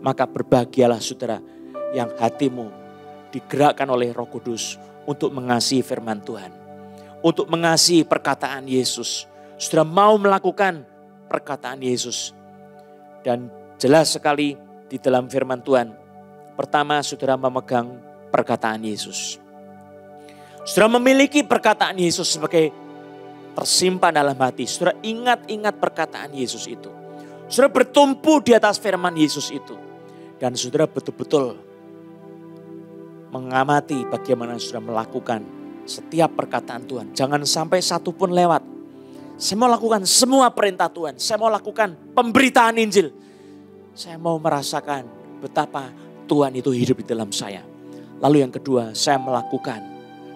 Maka berbahagialah saudara yang hatimu digerakkan oleh Roh Kudus untuk mengasihi firman Tuhan. Untuk mengasihi perkataan Yesus. Saudara mau melakukan perkataan Yesus. Dan jelas sekali di dalam firman Tuhan. Pertama, saudara memegang perkataan Yesus. Saudara memiliki perkataan Yesus sebagai tersimpan dalam hati. Saudara ingat-ingat perkataan Yesus itu. Saudara bertumpu di atas firman Yesus itu. Dan saudara betul-betul mengamati bagaimana saudara melakukan setiap perkataan Tuhan. Jangan sampai satu pun lewat. Saya mau lakukan semua perintah Tuhan. Saya mau lakukan pemberitaan Injil. Saya mau merasakan betapa Tuhan itu hidup di dalam saya. Lalu yang kedua, saya melakukan.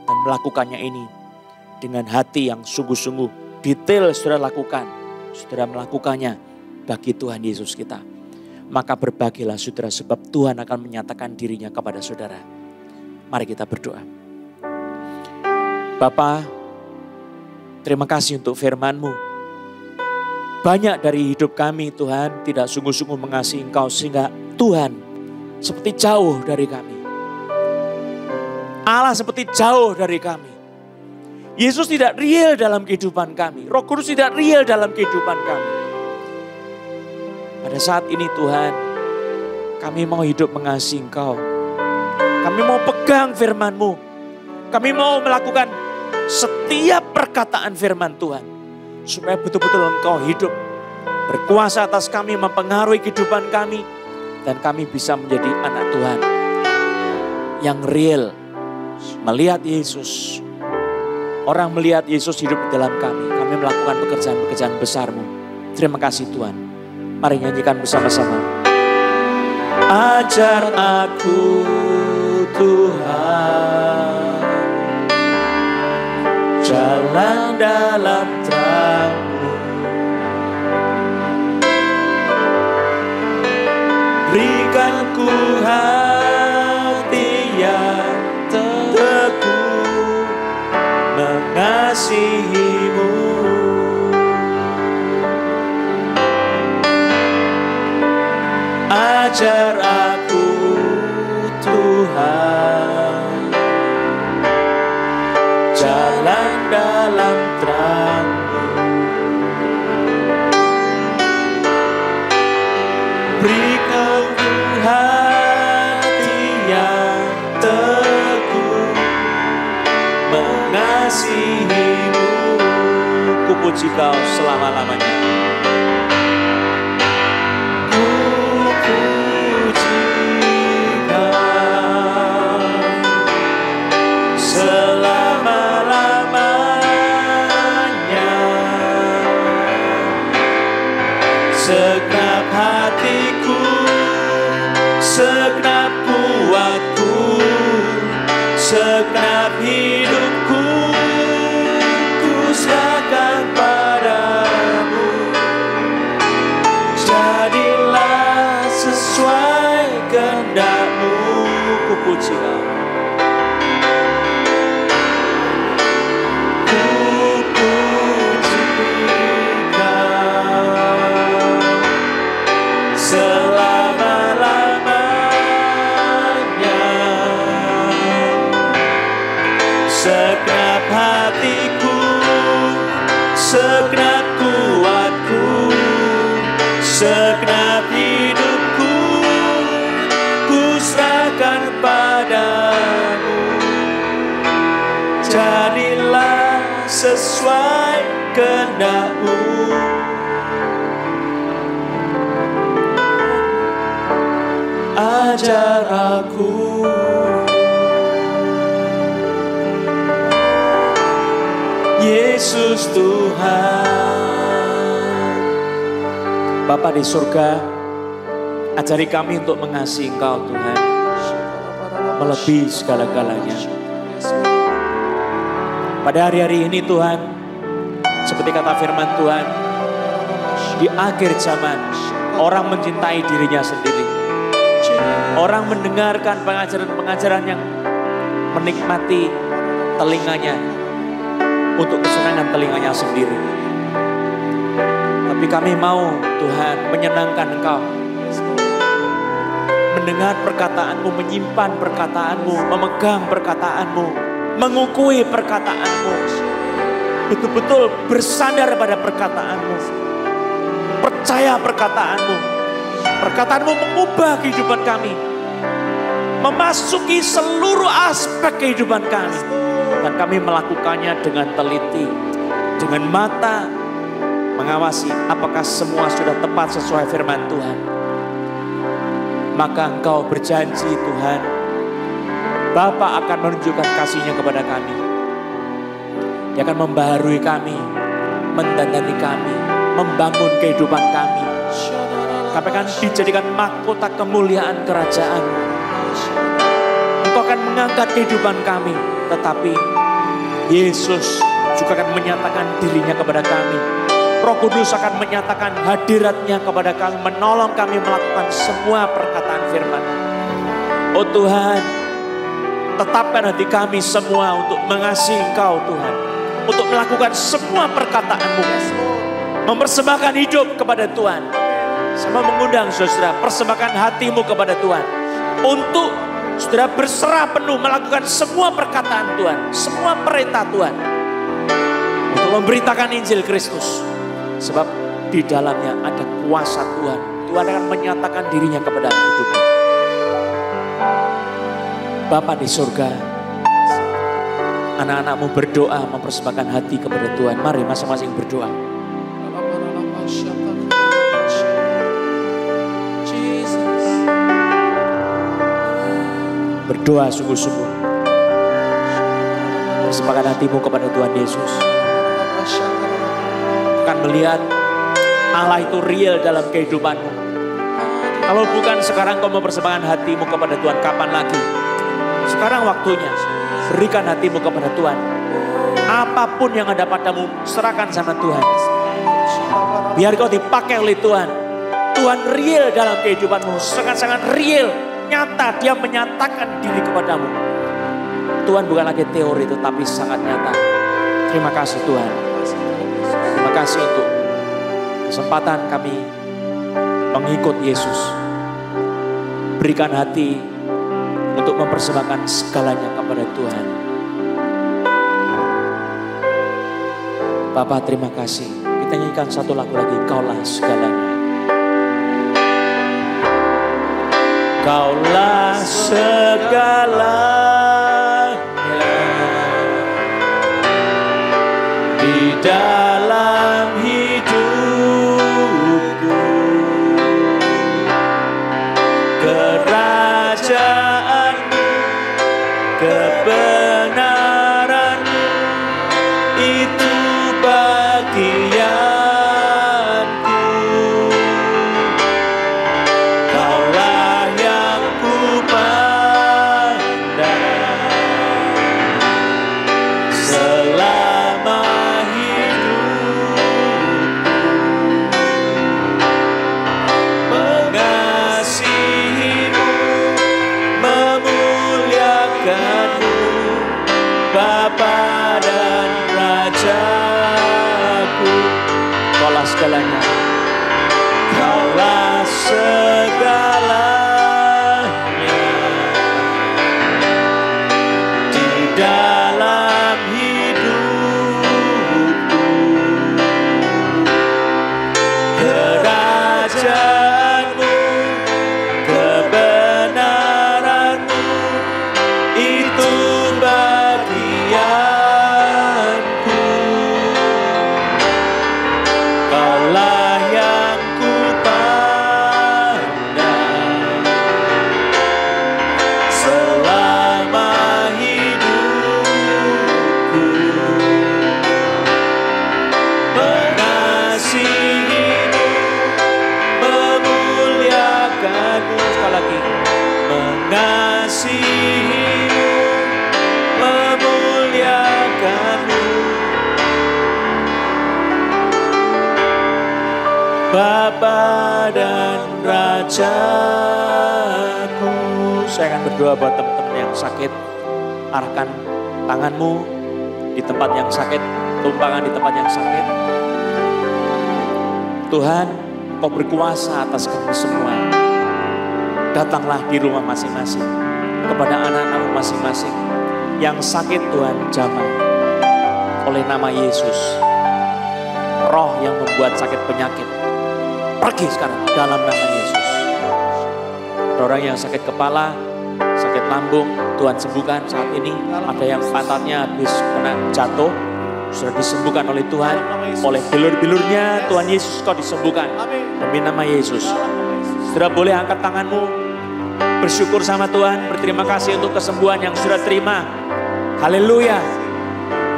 Dan melakukannya ini dengan hati yang sungguh-sungguh detail saudara lakukan. Saudara melakukannya bagi Tuhan Yesus kita. Maka berbahagialah saudara sebab Tuhan akan menyatakan dirinya kepada saudara. Mari kita berdoa. Bapa, terima kasih untuk firman-Mu. Banyak dari hidup kami Tuhan tidak sungguh-sungguh mengasihi Engkau sehingga Tuhan seperti jauh dari kami. Allah seperti jauh dari kami. Yesus tidak real dalam kehidupan kami. Roh Kudus tidak real dalam kehidupan kami. Pada saat ini Tuhan, kami mau hidup mengasihi Engkau. Kami mau pegang firman-Mu. Kami mau melakukan setiap perkataan firman Tuhan. Supaya betul-betul Engkau hidup. Berkuasa atas kami, mempengaruhi kehidupan kami. Dan kami bisa menjadi anak Tuhan. Yang real. Melihat Yesus. Orang melihat Yesus hidup di dalam kami. Kami melakukan pekerjaan-pekerjaan besar-Mu. Terima kasih Tuhan. Mari nyanyikan bersama-sama. Ajar aku Tuhan, jalan dalam terang-Mu. Berikan ku hati yang teguh mengasihi-Mu. Ajar aku Tuhan, jalan dalam terang-Mu. Berikan ku hati yang teguh mengasihi-Mu. Ku puji Kau selama-lamanya. Segenap hatiku, segenap kuatku, segenap hidupku, ku serahkan padamu. Jadilah sesuai kehendak-Mu, ku puji Kau. Segenap hatiku, segenap kuatku, segenap hidupku, ku serahkan padamu. Jadilah sesuai kehendak-Mu. Ajar aku Yesus Tuhan. Bapa di surga, ajari kami untuk mengasihi Engkau Tuhan, melebihi segala-galanya. Pada hari-hari ini Tuhan, seperti kata firman Tuhan, di akhir zaman orang mencintai dirinya sendiri. Orang mendengarkan pengajaran-pengajaran yang menikmati telinganya untuk kesenangan telinganya sendiri. Tapi kami mau Tuhan menyenangkan Engkau. Mendengar perkataan-Mu, menyimpan perkataan-Mu, memegang perkataan-Mu, mengukui perkataan-Mu. Betul-betul bersandar pada perkataan-Mu. Percaya perkataan-Mu. Perkataan-Mu mengubah kehidupan kami. Memasuki seluruh aspek kehidupan kami. Dan kami melakukannya dengan teliti, dengan mata, mengawasi apakah semua sudah tepat sesuai firman Tuhan. Maka Engkau berjanji Tuhan, Bapa akan menunjukkan kasih-Nya kepada kami. Dia akan membaharui kami, mendandani kami, membangun kehidupan kami. Kami akan dijadikan mahkota kemuliaan kerajaan. Engkau akan mengangkat kehidupan kami. Tetapi Yesus juga akan menyatakan dirinya kepada kami. Roh Kudus akan menyatakan hadirat-Nya kepada kami. Menolong kami melakukan semua perkataan firman. Oh Tuhan, Tetapkan hati kami semua untuk mengasihi Engkau Tuhan. Untuk melakukan semua perkataan-Mu. Mempersembahkan hidup kepada Tuhan. Sama mengundang saudara, persembahkan hatimu kepada Tuhan. Untuk saudara berserah penuh melakukan semua perkataan Tuhan. Semua perintah Tuhan. Untuk memberitakan Injil Kristus. Sebab di dalamnya ada kuasa Tuhan. Tuhan akan menyatakan dirinya kepada hidupmu. Bapa di surga, anak-anakmu berdoa mempersembahkan hati kepada Tuhan. Mari masing-masing berdoa. Berdoa sungguh-sungguh. Persembahkan hatimu kepada Tuhan Yesus. Akan melihat Allah itu real dalam kehidupanmu. Kalau bukan sekarang kau mempersembahkan hatimu kepada Tuhan, kapan lagi? Sekarang waktunya. Berikan hatimu kepada Tuhan. Apapun yang ada padamu, serahkan sama Tuhan. Biar kau dipakai oleh Tuhan. Tuhan real dalam kehidupanmu, sangat-sangat real. Nyata, dia menyatakan diri kepadamu. Tuhan bukan lagi teori, tetapi sangat nyata. Terima kasih Tuhan. Terima kasih untuk kesempatan kami mengikut Yesus. Berikan hati untuk mempersembahkan segalanya kepada Tuhan. Bapa terima kasih. Kita nyanyikan satu lagu lagi, Kaulah segalanya. Kaulah segalanya di dalam hidupku, kerajaan-Mu, kebenaran-Mu, itu bagianku. Kaulah yang kupandang selama hidupku, mengasihi-Mu, memuliakan-Mu, Bapa dan Rajaku. Kaulah segalanya. Kaulah segalanya di dalam hidupku, kerajaan-Mu, kebenaran-Mu, itu bagianku. Kaulah yang kupandang selama hidupku, mengasihi-Mu, memuliakan-Mu. Sekali lagi, mengasihi-Mu, memuliakan-Mu, Bapa dan Rajaku. Saya akan berdoa buat teman-teman yang sakit. Arahkan tanganmu di tempat yang sakit, tumpangkan di tempat yang sakit. Tuhan, Kau berkuasa atas kami semua. Datanglah di rumah masing-masing, kepada anak-anak masing-masing. Yang sakit Tuhan jamah oleh nama Yesus. Roh yang membuat sakit penyakit, pergi sekarang dalam nama Yesus. Orang yang sakit kepala, sakit lambung, Tuhan sembuhkan saat ini. Ada yang pantatnya habis kena jatuh, sudah disembuhkan oleh Tuhan. Oleh bilur-bilurnya Tuhan Yesus kau disembuhkan. Demi nama Yesus. Sudah boleh angkat tanganmu, bersyukur sama Tuhan, berterima kasih untuk kesembuhan yang sudah terima. Haleluya.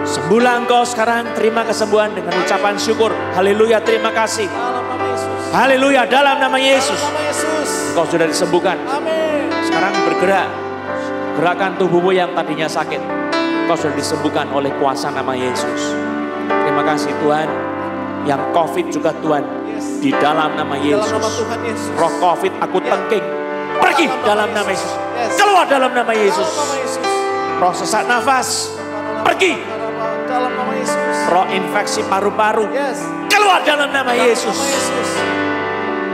Sembuhlah engkau sekarang, terima kesembuhan dengan ucapan syukur. Haleluya, terima kasih. Haleluya, dalam nama Yesus. Engkau sudah disembuhkan. Sekarang bergerak. Gerakan tubuhmu yang tadinya sakit, engkau sudah disembuhkan oleh kuasa nama Yesus. Terima kasih Tuhan. Yang COVID juga Tuhan, di dalam nama Yesus. Roh COVID aku tengking, pergi dalam nama Yesus. Keluar dalam nama Yesus. Roh sesak nafas, pergi. Dalam nama Yesus. Roh infeksi paru-paru, Yes. keluar dalam nama Yesus. Nama Yesus.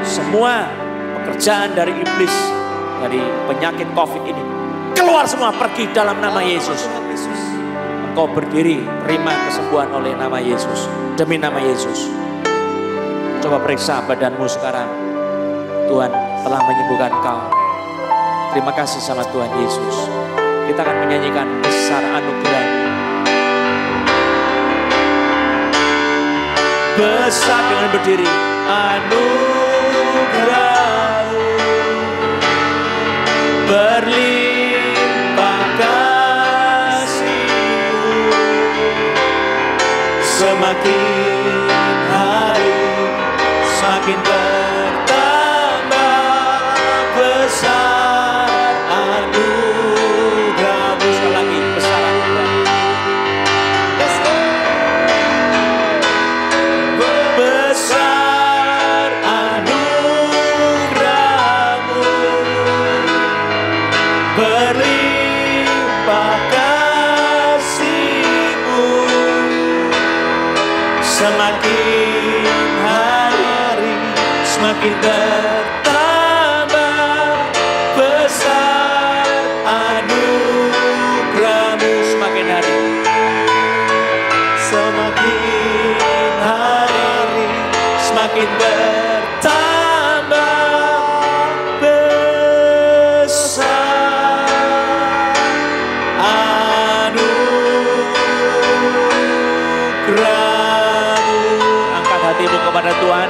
Semua pekerjaan dari iblis, dari penyakit COVID ini, keluar semua, pergi dalam nama Yesus. Tuhan Yesus. Engkau berdiri, terima kesembuhan oleh nama Yesus. Demi nama Yesus. Coba periksa badanmu sekarang. Tuhan telah menyembuhkan kau. Terima kasih sama Tuhan Yesus. Kita akan menyanyikan besar anugerah. Besar dengan berdiri. Anugerah-Mu berlimpah kasih-Mu, semakin hari semakin bertambah besar anugerah-Mu. Sekali lagi, besar anugerah. Besar anugerah-Mu berlimpah kasih-Mu, semakin hari semakin bertambah besar anugerah-Mu. Semakin hari, semakin hari semakin bertambah besar anugerah-Mu. Angkat hatimu kepada Tuhan,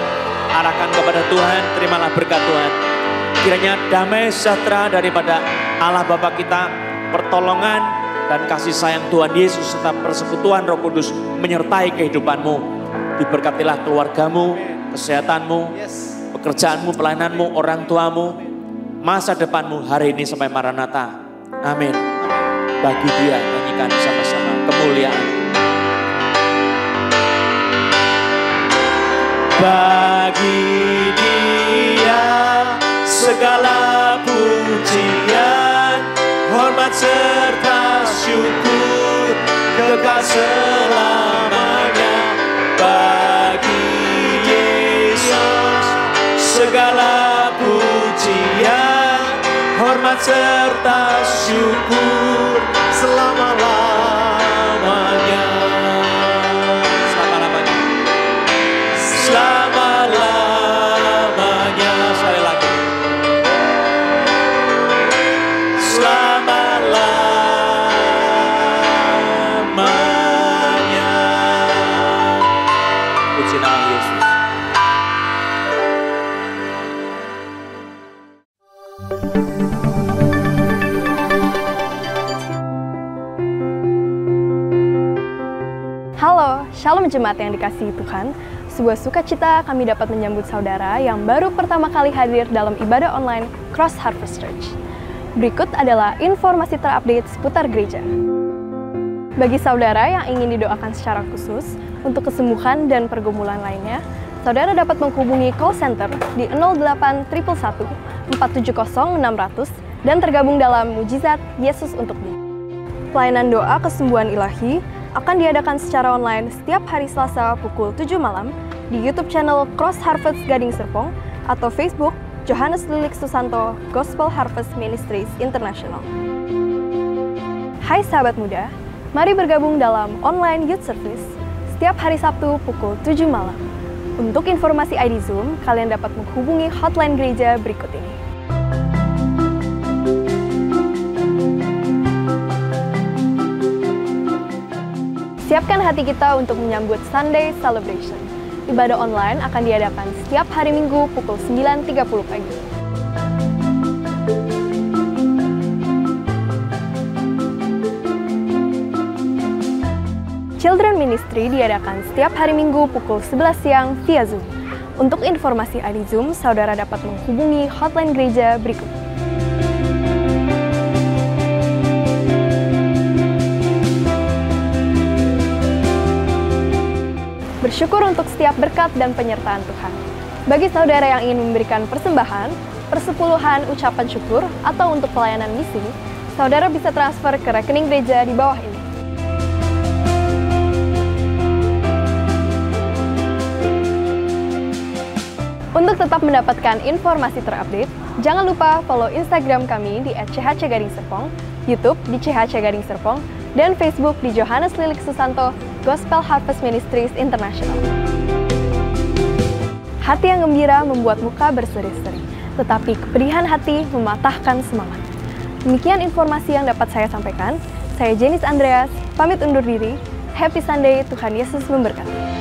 arahkan kepada Tuhan, terimalah berkat Tuhan. Kiranya damai sejahtera daripada Allah Bapa kita, pertolongan dan kasih sayang Tuhan Yesus serta persekutuan Roh Kudus menyertai kehidupanmu. Diberkatilah keluargamu, kesehatanmu, Yes. pekerjaanmu, pelayananmu, orang tuamu, masa depanmu hari ini sampai Maranatha. Amin. Bagi Dia nyanyikan sama-sama kemuliaan. Bagi Dia segala pujian, hormat serta syukur kekal selamanya. Bagi Yesus segala pujian, hormat serta syukur selama-lamanya. Selama-lamanya. Selama-lamanya. Sekali lagi. Selama-lamanya. Puji nama Yesus. Halo, Shalom Jemaat yang dikasihi Tuhan. Sebuah sukacita kami dapat menyambut saudara yang baru pertama kali hadir dalam ibadah online Cross Harvest Church. Berikut adalah informasi terupdate seputar gereja. Bagi saudara yang ingin didoakan secara khusus untuk kesembuhan dan pergumulan lainnya, saudara dapat menghubungi call center di 08 111 470 600 dan tergabung dalam Mujizat Yesus untuk Dia. Pelayanan doa kesembuhan ilahi akan diadakan secara online setiap hari Selasa pukul 7 malam di YouTube channel Cross Harvest Gading Serpong atau Facebook Johannes Lilik Susanto Gospel Harvest Ministries International. Hai sahabat muda, mari bergabung dalam online youth service setiap hari Sabtu pukul 7 malam. Untuk informasi ID Zoom, kalian dapat menghubungi hotline gereja berikut ini. Siapkan hati kita untuk menyambut Sunday Celebration. Ibadah online akan diadakan setiap hari Minggu pukul 9.30 pagi. Children Ministry diadakan setiap hari Minggu pukul 11 siang via Zoom. Untuk informasi ID Zoom, saudara dapat menghubungi hotline gereja berikut. Bersyukur untuk setiap berkat dan penyertaan Tuhan. Bagi saudara yang ingin memberikan persembahan, persepuluhan, ucapan syukur, atau untuk pelayanan misi, saudara bisa transfer ke rekening gereja di bawah ini. Untuk tetap mendapatkan informasi terupdate, jangan lupa follow Instagram kami di @chc_serpong, YouTube di chc_serpong, dan Facebook di Johannes Lilik Susanto Gospel Harvest Ministries International. Hati yang gembira membuat muka berseri-seri, tetapi kepedihan hati mematahkan semangat. Demikian informasi yang dapat saya sampaikan. Saya Jenis Andreas, pamit undur diri. Happy Sunday, Tuhan Yesus memberkati.